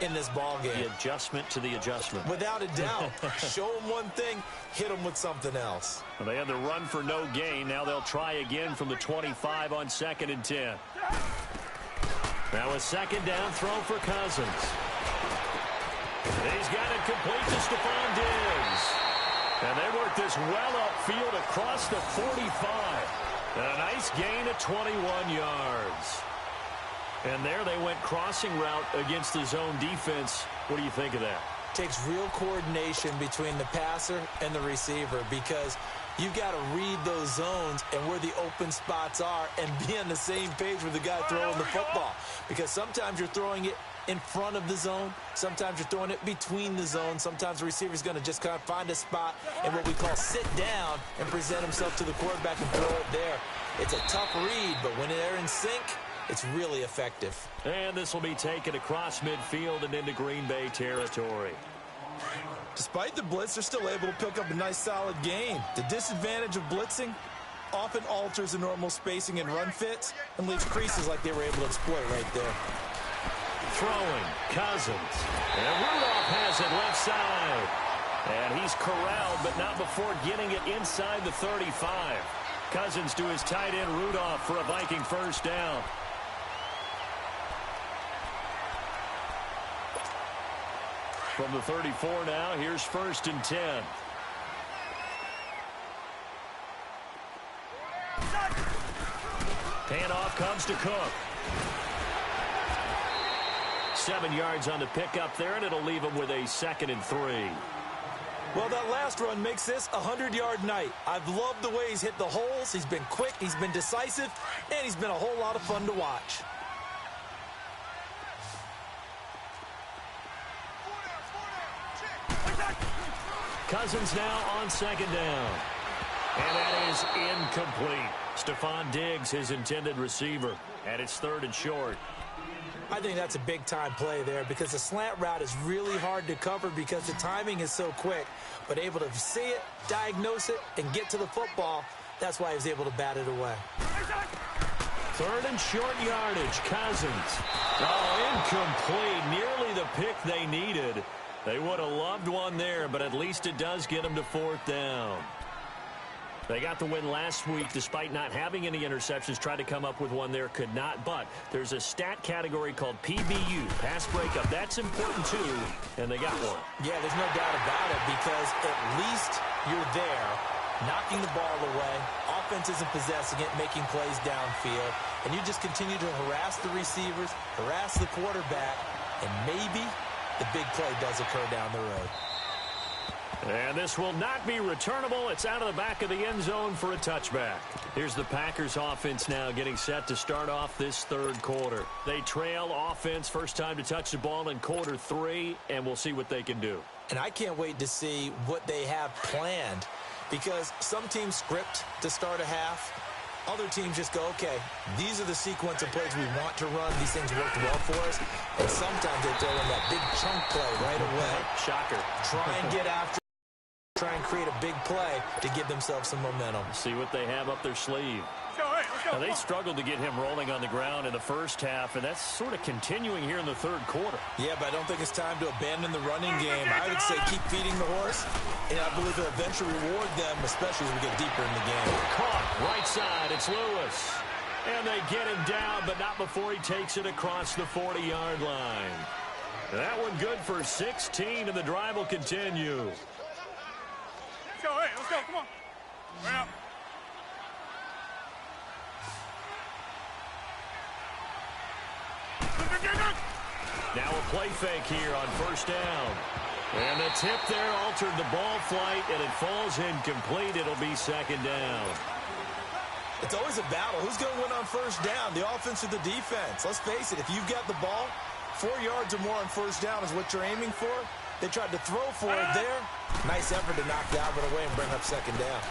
in this ball game. The adjustment to the adjustment. Without a doubt. Show them one thing, hit them with something else. Well, they had the run for no gain. Now they'll try again from the 25 on 2nd and 10. Now a 2nd down throw for Cousins. He's got it complete to Stephon Diggs. And they work this well upfield across the 45. And a nice gain of 21 yards. And there they went crossing route against the zone defense. What do you think of that? Takes real coordination between the passer and the receiver because You've got to read those zones and where the open spots are and be on the same page with the guy throwing the football. Because sometimes you're throwing it in front of the zone. Sometimes you're throwing it between the zones. Sometimes the receiver's going to just kind of find a spot and what we call sit down and present himself to the quarterback and throw it there. It's a tough read, but when they're in sync, it's really effective. And this will be taken across midfield and into Green Bay territory. Despite the blitz, they're still able to pick up a nice solid gain. The disadvantage of blitzing often alters the normal spacing and run fits and leaves creases like they were able to exploit right there. Throwing, Cousins. And Rudolph has it left side. And he's corralled, but not before getting it inside the 35. Cousins to his tight end, Rudolph, for a Viking first down. From the 34 now, here's 1st and 10. Handoff comes to Cook. 7 yards on the pickup there, and it'll leave him with a 2nd and 3. Well, that last run makes this a 100-yard night. I've loved the way he's hit the holes. He's been quick, he's been decisive, and he's been a whole lot of fun to watch. Cousins now on 2nd down. And that is incomplete. Stephon Diggs, his intended receiver. And it's 3rd and short. I think that's a big-time play there because the slant route is really hard to cover because the timing is so quick. But able to see it, diagnose it, and get to the football, that's why he was able to bat it away. 3rd and short yardage. Cousins. Oh, incomplete. Nearly the pick they needed. They would have loved one there, but at least it does get them to 4th down. They got the win last week despite not having any interceptions. Tried to come up with one there, could not. But there's a stat category called PBU, pass breakup. That's important too, and they got one. Yeah, there's no doubt about it because at least you're there, knocking the ball away. Offense isn't possessing it, making plays downfield. And you just continue to harass the receivers, harass the quarterback, and maybe the big play does occur down the road. And this will not be returnable. It's out of the back of the end zone for a touchback. Here's the Packers offense now getting set to start off this 3rd quarter. They trail offense, first time to touch the ball in quarter 3, and we'll see what they can do. And I can't wait to see what they have planned because some teams script to start a half. Other teams just go, okay, these are the sequence of plays we want to run. These things worked well for us. And sometimes they throw in that big chunk play right away. Shocker. Try and get after, try and create a big play to give themselves some momentum. See what they have up their sleeve. Now, they struggled to get him rolling on the ground in the first half, and that's sort of continuing here in the 3rd quarter. Yeah, but I don't think it's time to abandon the running game. I would say keep feeding the horse, and I believe it'll eventually reward them, especially as we get deeper in the game. Caught, right side, it's Lewis. And they get him down, but not before he takes it across the 40-yard line. That one good for 16, and the drive will continue. Let's go, come on. Right up. Now a play fake here on 1st down. And the tip there altered the ball flight, and it falls incomplete. It'll be 2nd down. It's always a battle. Who's going to win on 1st down, the offense or the defense? Let's face it, if you've got the ball, 4 yards or more on 1st down is what you're aiming for. They tried to throw for it there. Nice effort to knock Dalvin away and bring up 2nd down.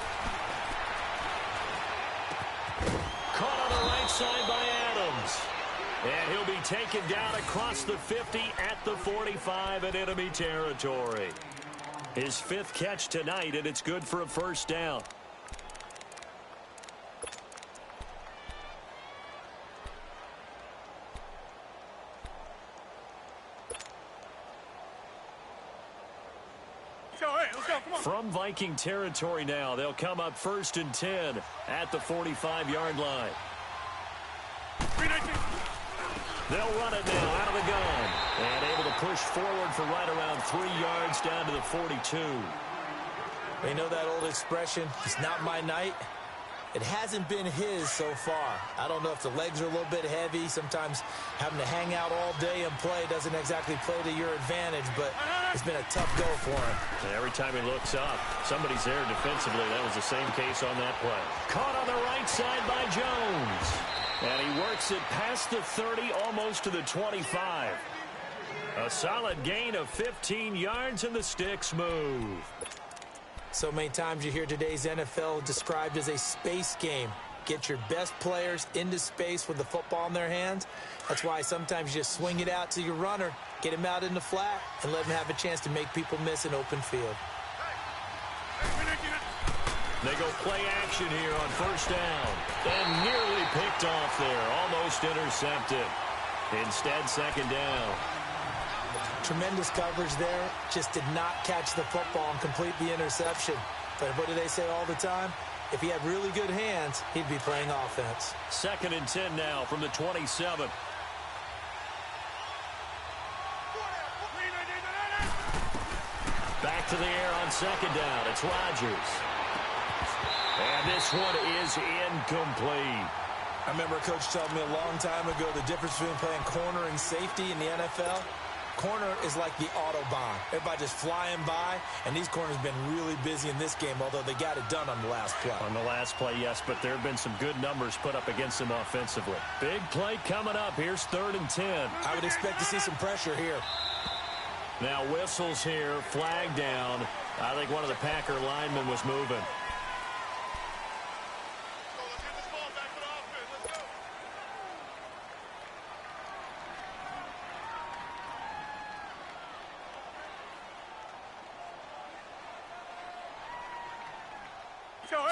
Caught on the right side by Adams. And he'll be taken down across the 50 at the 45 in enemy territory. His 5th catch tonight, and it's good for a 1st down. From Viking territory now, they'll come up 1st and 10 at the 45-yard line. They'll run it now out of the gun. And able to push forward for right around 3 yards down to the 42. You know that old expression, it's not my night? It hasn't been his so far. I don't know if the legs are a little bit heavy. Sometimes having to hang out all day and play doesn't exactly play to your advantage, but it's been a tough go for him. And every time he looks up, somebody's there defensively. That was the same case on that play. Caught on the right side by Jones. And he works it past the 30, almost to the 25. A solid gain of 15 yards, and the sticks move. So many times you hear today's NFL described as a space game. Get your best players into space with the football in their hands. That's why sometimes you just swing it out to your runner, get him out in the flat, and let him have a chance to make people miss an open field. They go play action here on first down. And nearly picked off there, almost intercepted. Instead, second down. Tremendous coverage there. Just did not catch the football and complete the interception. But what do they say all the time? If he had really good hands, he'd be playing offense. 2nd and 10 now from the 27. Back to the air on second down. It's Rodgers. And this one is incomplete. I remember a coach telling me a long time ago the difference between playing corner and safety in the NFL. Corner is like the Autobahn. Everybody just flying by, and these corners have been really busy in this game, although they got it done on the last play. On the last play, yes, but there have been some good numbers put up against them offensively. Big play coming up. Here's 3rd and 10. I would expect to see some pressure here. Now whistles here, flag down. I think one of the Packer linemen was moving.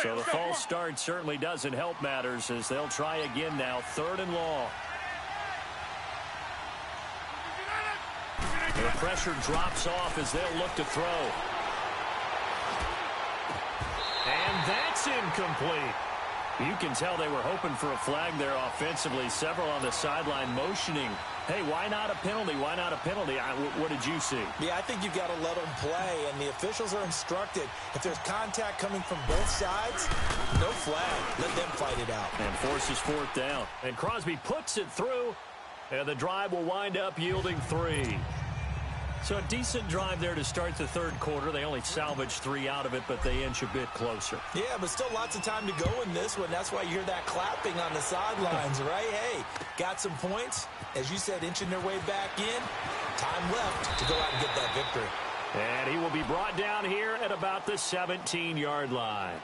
So the false start certainly doesn't help matters as they'll try again now. 3rd and long. The pressure drops off as they'll look to throw. And that's incomplete. You can tell they were hoping for a flag there offensively. Several on the sideline motioning. Hey, why not a penalty? Why not a penalty? What did you see? Yeah, I think you've got to let them play, and the officials are instructed. If there's contact coming from both sides, no flag. Let them fight it out. And forces 4th down. And Crosby puts it through, and the drive will wind up yielding 3. So a decent drive there to start the 3rd quarter. They only salvaged 3 out of it, but they inch a bit closer. Yeah, but still lots of time to go in this one. That's why you hear that clapping on the sidelines, right? Hey, got some points. As you said, inching their way back in. Time left to go out and get that victory. And he will be brought down here at about the 17-yard line.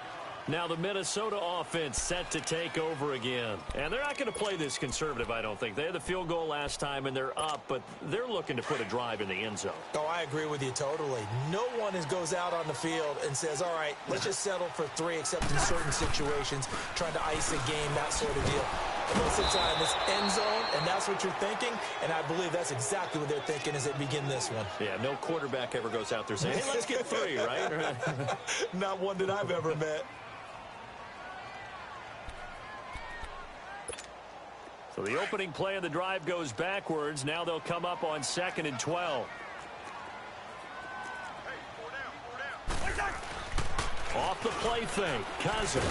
Now the Minnesota offense set to take over again. And they're not going to play this conservative, I don't think. They had the field goal last time, and they're up, but they're looking to put a drive in the end zone. Oh, I agree with you totally. No one goes out on the field and says, all right, let's just settle for 3, except in certain situations, trying to ice a game, that sort of deal. And most of the time, it's end zone, and that's what you're thinking, and I believe that's exactly what they're thinking as they begin this one. Yeah, no quarterback ever goes out there saying, hey, let's get 3, right? Not one that I've ever met. So the opening play of the drive goes backwards. Now they'll come up on 2nd and 12. Off the play fake, Cousins.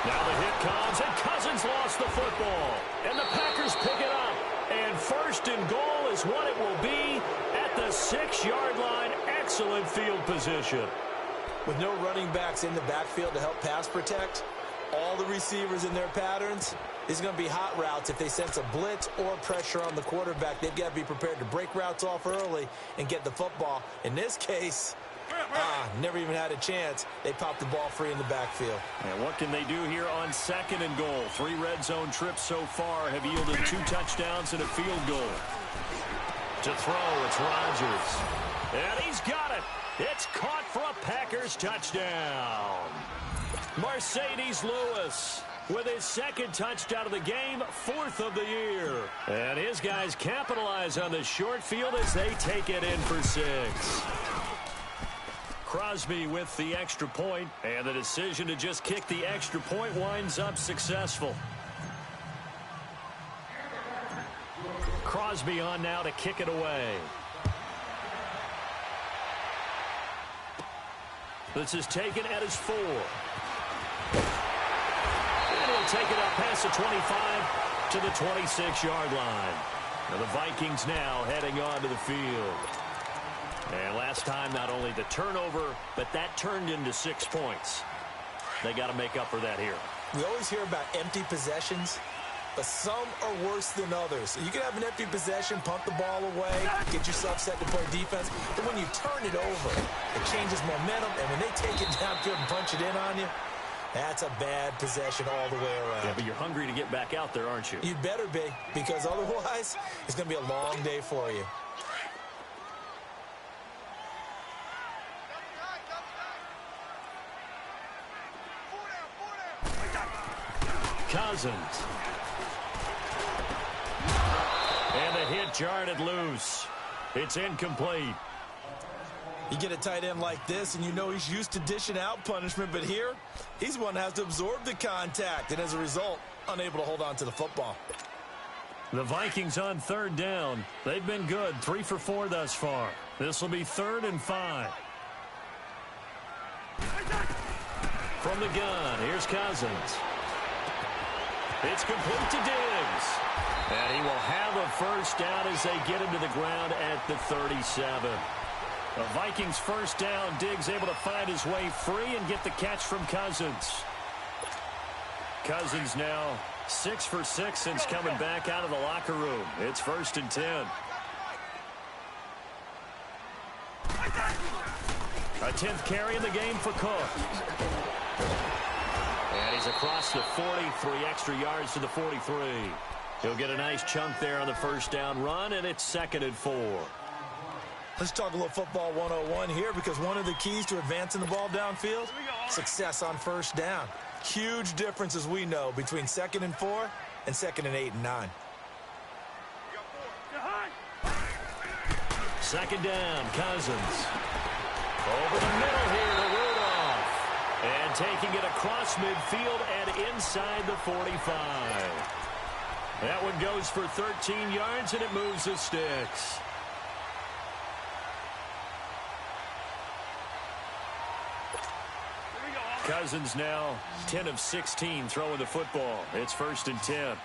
Now the hit comes, and Cousins lost the football. And the Packers pick it up. And 1st and goal is what it will be at the 6-yard line. Excellent field position. With no running backs in the backfield to help pass protect, all the receivers in their patterns, is going to be hot routes. If they sense a blitz or pressure on the quarterback, they've got to be prepared to break routes off early and get the football. In this case, never even had a chance. They popped the ball free in the backfield. And what can they do here on 2nd and goal? 3 red zone trips so far have yielded 2 touchdowns and a field goal. To throw, it's Rodgers. And he's got it. It's caught for a Packers touchdown. Mercedes Lewis with his 2nd touchdown of the game, 4th of the year. And his guys capitalize on the short field as they take it in for 6. Crosby with the extra point, and the decision to just kick the extra point winds up successful. Crosby on now to kick it away. This is taken at his 4. They'll take it up past the 25 to the 26-yard line. Now the Vikings now heading onto the field. And last time, not only the turnover, but that turned into 6 points. They got to make up for that here. We always hear about empty possessions, but some are worse than others. So you can have an empty possession, punt the ball away, get yourself set to play defense. But when you turn it over, it changes momentum. And when they take it downfield and punch it in on you, that's a bad possession all the way around. Yeah, but you're hungry to get back out there, aren't you? You'd better be, because otherwise it's going to be a long day for you. Cousins. And the hit jarred it loose. It's incomplete. You get a tight end like this, and you know he's used to dishing out punishment, but here, he's the one that has to absorb the contact, and as a result, unable to hold on to the football. The Vikings on third down. They've been good, 3 for 4 thus far. This will be 3rd and 5. From the gun, here's Cousins. It's complete to Diggs. And he will have a first down as they get him to the ground at the 37. The Vikings first down. Diggs able to find his way free and get the catch from Cousins. Cousins now 6 for 6 since coming back out of the locker room. It's 1st and 10. A 10th carry in the game for Cook. And he's across the 43 extra yards to the 43. He'll get a nice chunk there on the first down run, and it's 2nd and 4. Let's talk a little football 101 here, because one of the keys to advancing the ball downfield, success on first down. Huge difference, as we know, between 2nd and 4 and 2nd and 8 and 9. 2nd down, Cousins. Over the middle here to Rudolph. And taking it across midfield and inside the 45. That one goes for 13 yards, and it moves the sticks. Cousins now 10 of 16 throwing the football. It's 1st and 10.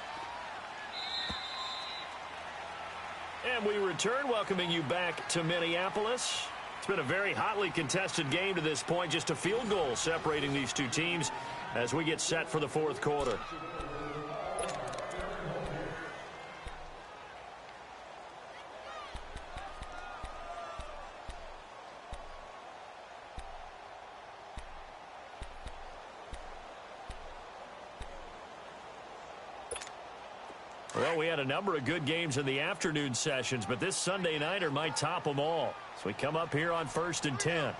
And we return, welcoming you back to Minneapolis. It's been a very hotly contested game to this point. Just a field goal separating these two teams as we get set for the 4th quarter. Well, we had a number of good games in the afternoon sessions, but this Sunday nighter might top them all. So we come up here on 1st and 10.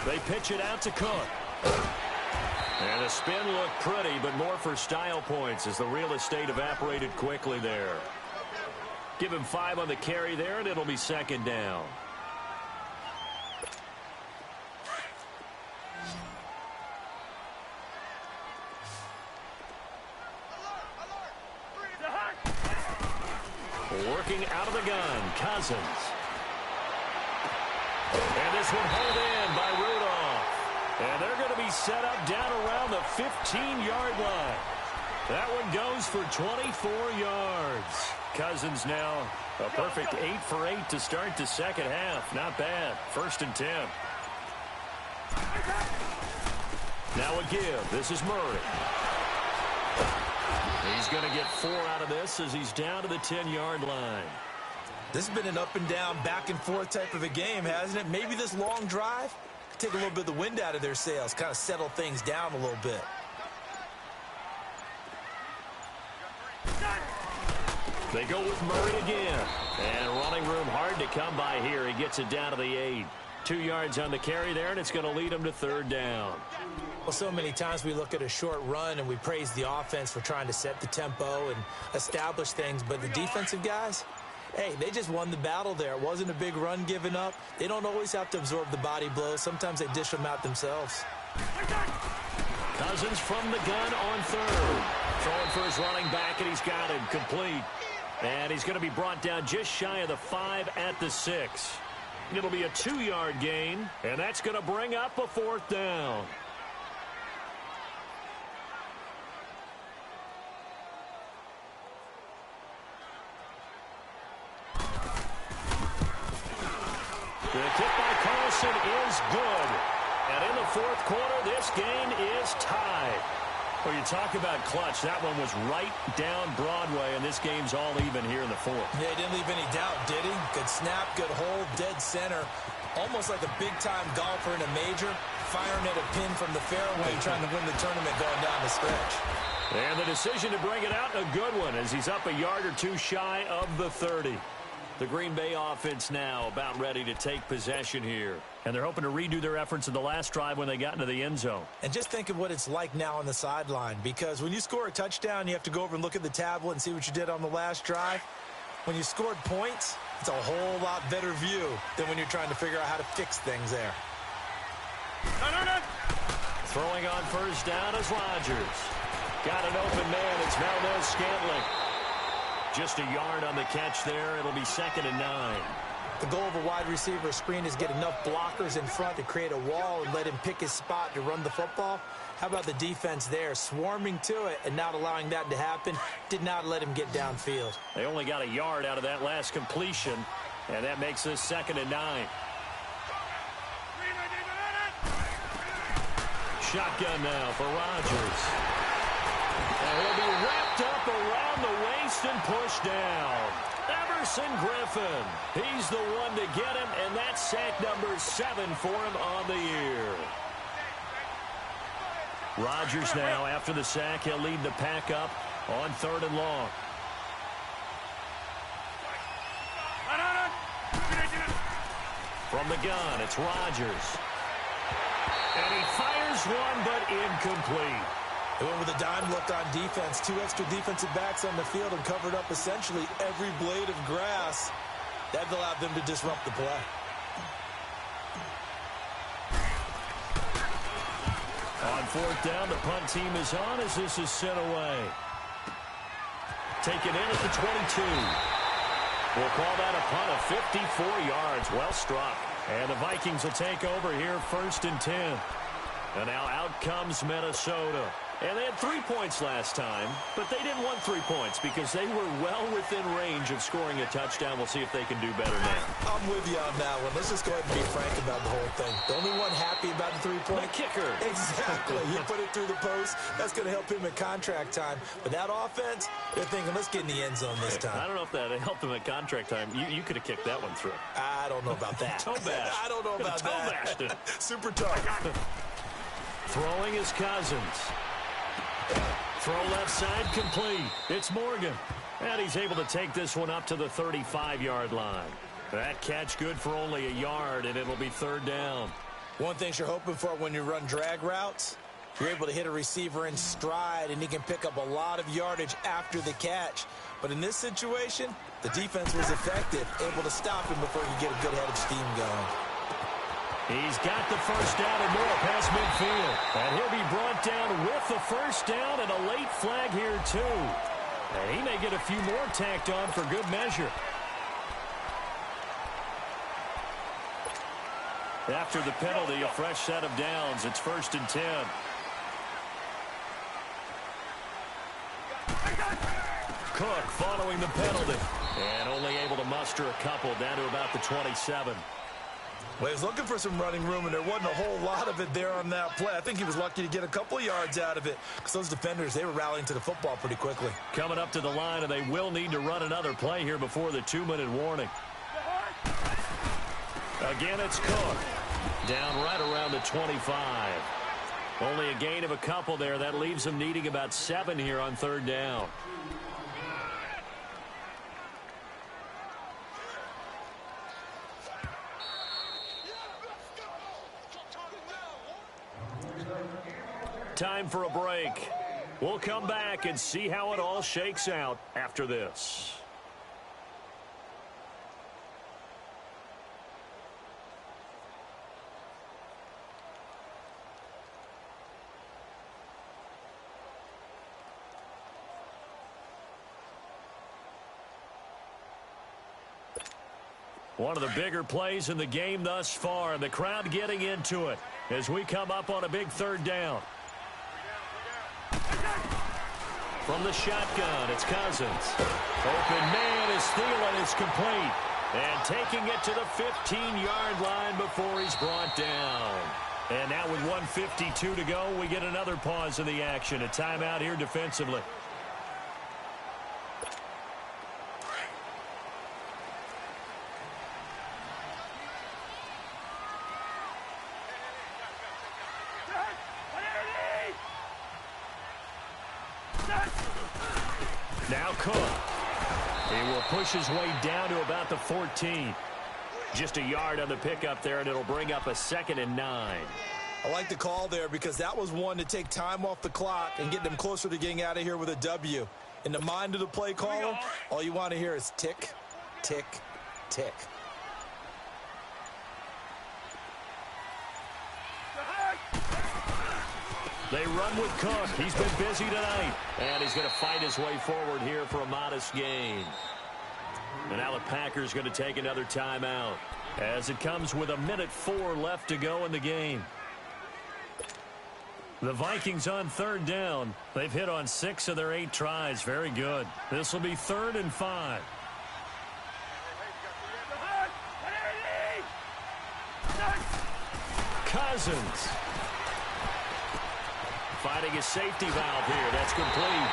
They pitch it out to Cook. And the spin looked pretty, but more for style points as the real estate evaporated quickly there. Give him 5 on the carry there, and it'll be 2nd down. Working out of the gun, Cousins. And this one held in by Rudolph. And they're going to be set up down around the 15-yard line. That one goes for 24 yards. Cousins now a perfect 8 for 8 to start the second half. Not bad. 1st and 10. Now a give. This is Murray. He's going to get 4 out of this as he's down to the 10-yard line. This has been an up-and-down, back-and-forth type of a game, hasn't it? Maybe this long drive take a little bit of the wind out of their sails, kind of settle things down a little bit. They go with Murray again. And running room hard to come by here. He gets it down to the 8. 2 yards on the carry there, and it's going to lead him to 3rd down. Well, so many times we look at a short run and we praise the offense for trying to set the tempo and establish things, but the defensive guys, hey, they just won the battle there. It wasn't a big run given up. They don't always have to absorb the body blows. Sometimes they dish them out themselves. Cousins from the gun on 3rd. Throwing for his running back, and he's got him complete. And he's going to be brought down just shy of the 5 at the 6. It'll be a 2-yard gain, and that's going to bring up a 4th down. The kick by Carlson is good. And in the 4th quarter, this game is tied. Well, you talk about clutch. That one was right down Broadway, and this game's all even here in the 4th. Yeah, he didn't leave any doubt, did he? Good snap, good hold, dead center. Almost like a big-time golfer in a major, firing at a pin from the fairway, trying to win the tournament going down the stretch. And the decision to bring it out, a good one, as he's up a yard or two shy of the 30. The Green Bay offense now about ready to take possession here. And they're hoping to redo their efforts in the last drive when they got into the end zone. And just think of what it's like now on the sideline, because when you score a touchdown, you have to go over and look at the tablet and see what you did on the last drive. When you scored points, it's a whole lot better view than when you're trying to figure out how to fix things there. Throwing on first down is Rodgers. Got an open man. It's Valdez-Scantling. Just a yard on the catch there. It'll be 2nd and 9. The goal of a wide receiver screen is get enough blockers in front to create a wall and let him pick his spot to run the football. How about the defense there, swarming to it and not allowing that to happen? Did not let him get downfield. They only got a yard out of that last completion, and that makes this 2nd and 9. Shotgun now for Rodgers. And he'll be wrapped up around the waist and pushed down. Everson Griffin. He's the one to get him, and that's sack number 7 for him on the year. Rodgers now, after the sack, he'll lead the pack up on 3rd and long. From the gun, it's Rodgers. And he fires one, but incomplete. They went with a dime look on defense. 2 extra defensive backs on the field and covered up essentially every blade of grass. That allowed them to disrupt the play. On 4th down, the punt team is on as this is sent away. Taken in at the 22. We'll call that a punt of 54 yards. Well struck. And the Vikings will take over here 1st and 10. And now out comes Minnesota. And they had 3 points last time, but they didn't want 3 points because they were well within range of scoring a touchdown. We'll see if they can do better now. I'm with you on that one. Let's just go ahead and be frank about the whole thing. The only one happy about the 3-point? The kicker. Exactly. You put it through the post. That's going to help him at contract time. But that offense, they're thinking, let's get in the end zone this time. I don't know if that helped him at contract time. You could have kicked that one through. I don't know about that. Toe bash. I don't know about that. Super tough. Throwing his Cousins. Throw left side complete. It's Morgan. And he's able to take this one up to the 35-yard line. That catch good for only a yard, and it'll be 3rd down. One thing you're hoping for when you run drag routes, you're able to hit a receiver in stride, and he can pick up a lot of yardage after the catch. But in this situation, the defense was effective, able to stop him before he could get a good head of steam going. He's got the first down and more past midfield. And he'll be brought down with the first down and a late flag here, too. And he may get a few more tacked on for good measure. After the penalty, a fresh set of downs. It's 1st and 10. Cook following the penalty. And only able to muster a couple down to about the 27. Well, he was looking for some running room, and there wasn't a whole lot of it there on that play. I think he was lucky to get a couple of yards out of it because those defenders, they were rallying to the football pretty quickly. Coming up to the line, and they will need to run another play here before the 2-minute warning. Again, it's Cook. Down right around the 25. Only a gain of a couple there. That leaves them needing about 7 here on 3rd down. Time for a break. We'll come back and see how it all shakes out after this. One of the bigger plays in the game thus far, and the crowd getting into it as we come up on a big third down. From the shotgun, it's Cousins. Open man is Thielen. It's complete. And taking it to the 15-yard line before he's brought down. And now with 1:52 to go, we get another pause in the action. A timeout here defensively. Now Cook. He will push his way down to about the 14. Just a yard on the pickup there, and it'll bring up a 2nd and 9. I like the call there because that was one to take time off the clock and get them closer to getting out of here with a W. In the mind of the play caller, all you want to hear is tick, tick, tick. They run with Cook. He's been busy tonight. And he's going to fight his way forward here for a modest gain. And now the Packers going to take another timeout as it comes with 1:04 left to go in the game. The Vikings on third down. They've hit on 6 of their 8 tries. Very good. This will be 3rd and 5. Cousins. Finding a safety valve here. That's complete.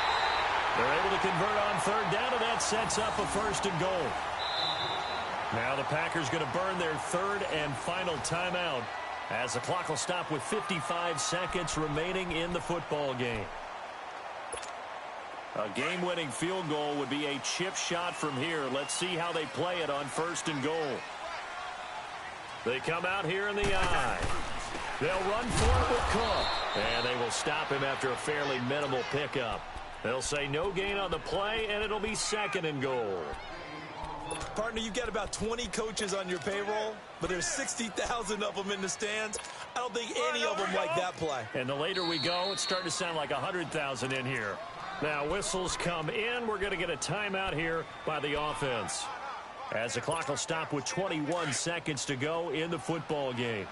They're able to convert on third down, and that sets up a 1st and goal. Now the Packers going to burn their 3rd and final timeout as the clock will stop with 55 seconds remaining in the football game. A game-winning field goal would be a chip shot from here. Let's see how they play it on 1st and goal. They come out here in the eye. They'll run for it with Cook. And they will stop him after a fairly minimal pickup. They'll say no gain on the play, and it'll be 2nd and goal. Partner, you've got about 20 coaches on your payroll, but there's 60,000 of them in the stands. I don't think any of them like that play. And the later we go, it's starting to sound like 100,000 in here. Now whistles come in. We're going to get a timeout here by the offense, as the clock will stop with 21 seconds to go in the football game.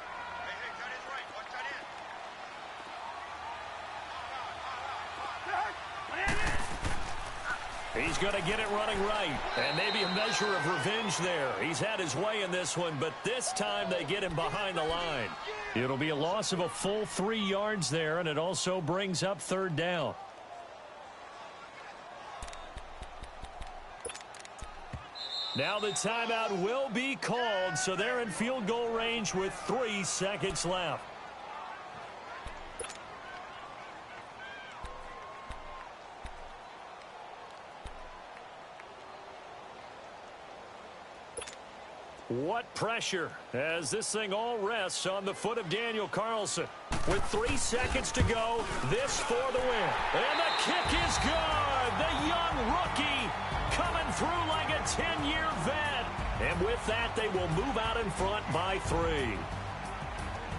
He's going to get it running right, and maybe a measure of revenge there. He's had his way in this one, but this time they get him behind the line. It'll be a loss of a full 3 yards there, and it also brings up 3rd down. Now the timeout will be called, so they're in field goal range with 3 seconds left. What pressure as this thing all rests on the foot of Daniel Carlson. With 3 seconds to go, this for the win. And the kick is good. The young rookie coming through like a 10-year vet. And with that, they will move out in front by 3.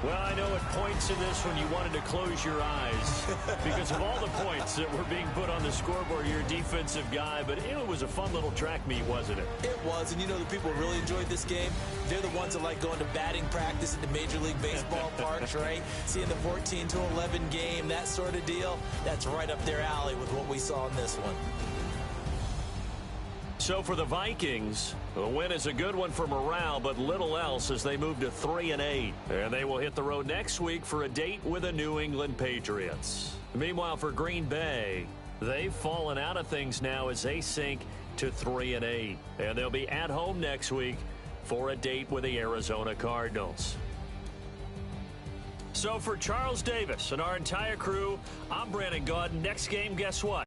Well, I know at points in this one you wanted to close your eyes because of all the points that were being put on the scoreboard. You're a defensive guy, but it was a fun little track meet, wasn't it? It was, and you know the people who really enjoyed this game? They're the ones that like going to batting practice at the Major League Baseball parks, right? Seeing the 14-11 game, that sort of deal, that's right up their alley with what we saw in this one. So for the Vikings, the win is a good one for morale, but little else as they move to 3-8. And they will hit the road next week for a date with the New England Patriots. Meanwhile, for Green Bay, they've fallen out of things now as they sink to 3-8. And they'll be at home next week for a date with the Arizona Cardinals. So for Charles Davis and our entire crew, I'm Brandon Gaudin. Next game, guess what?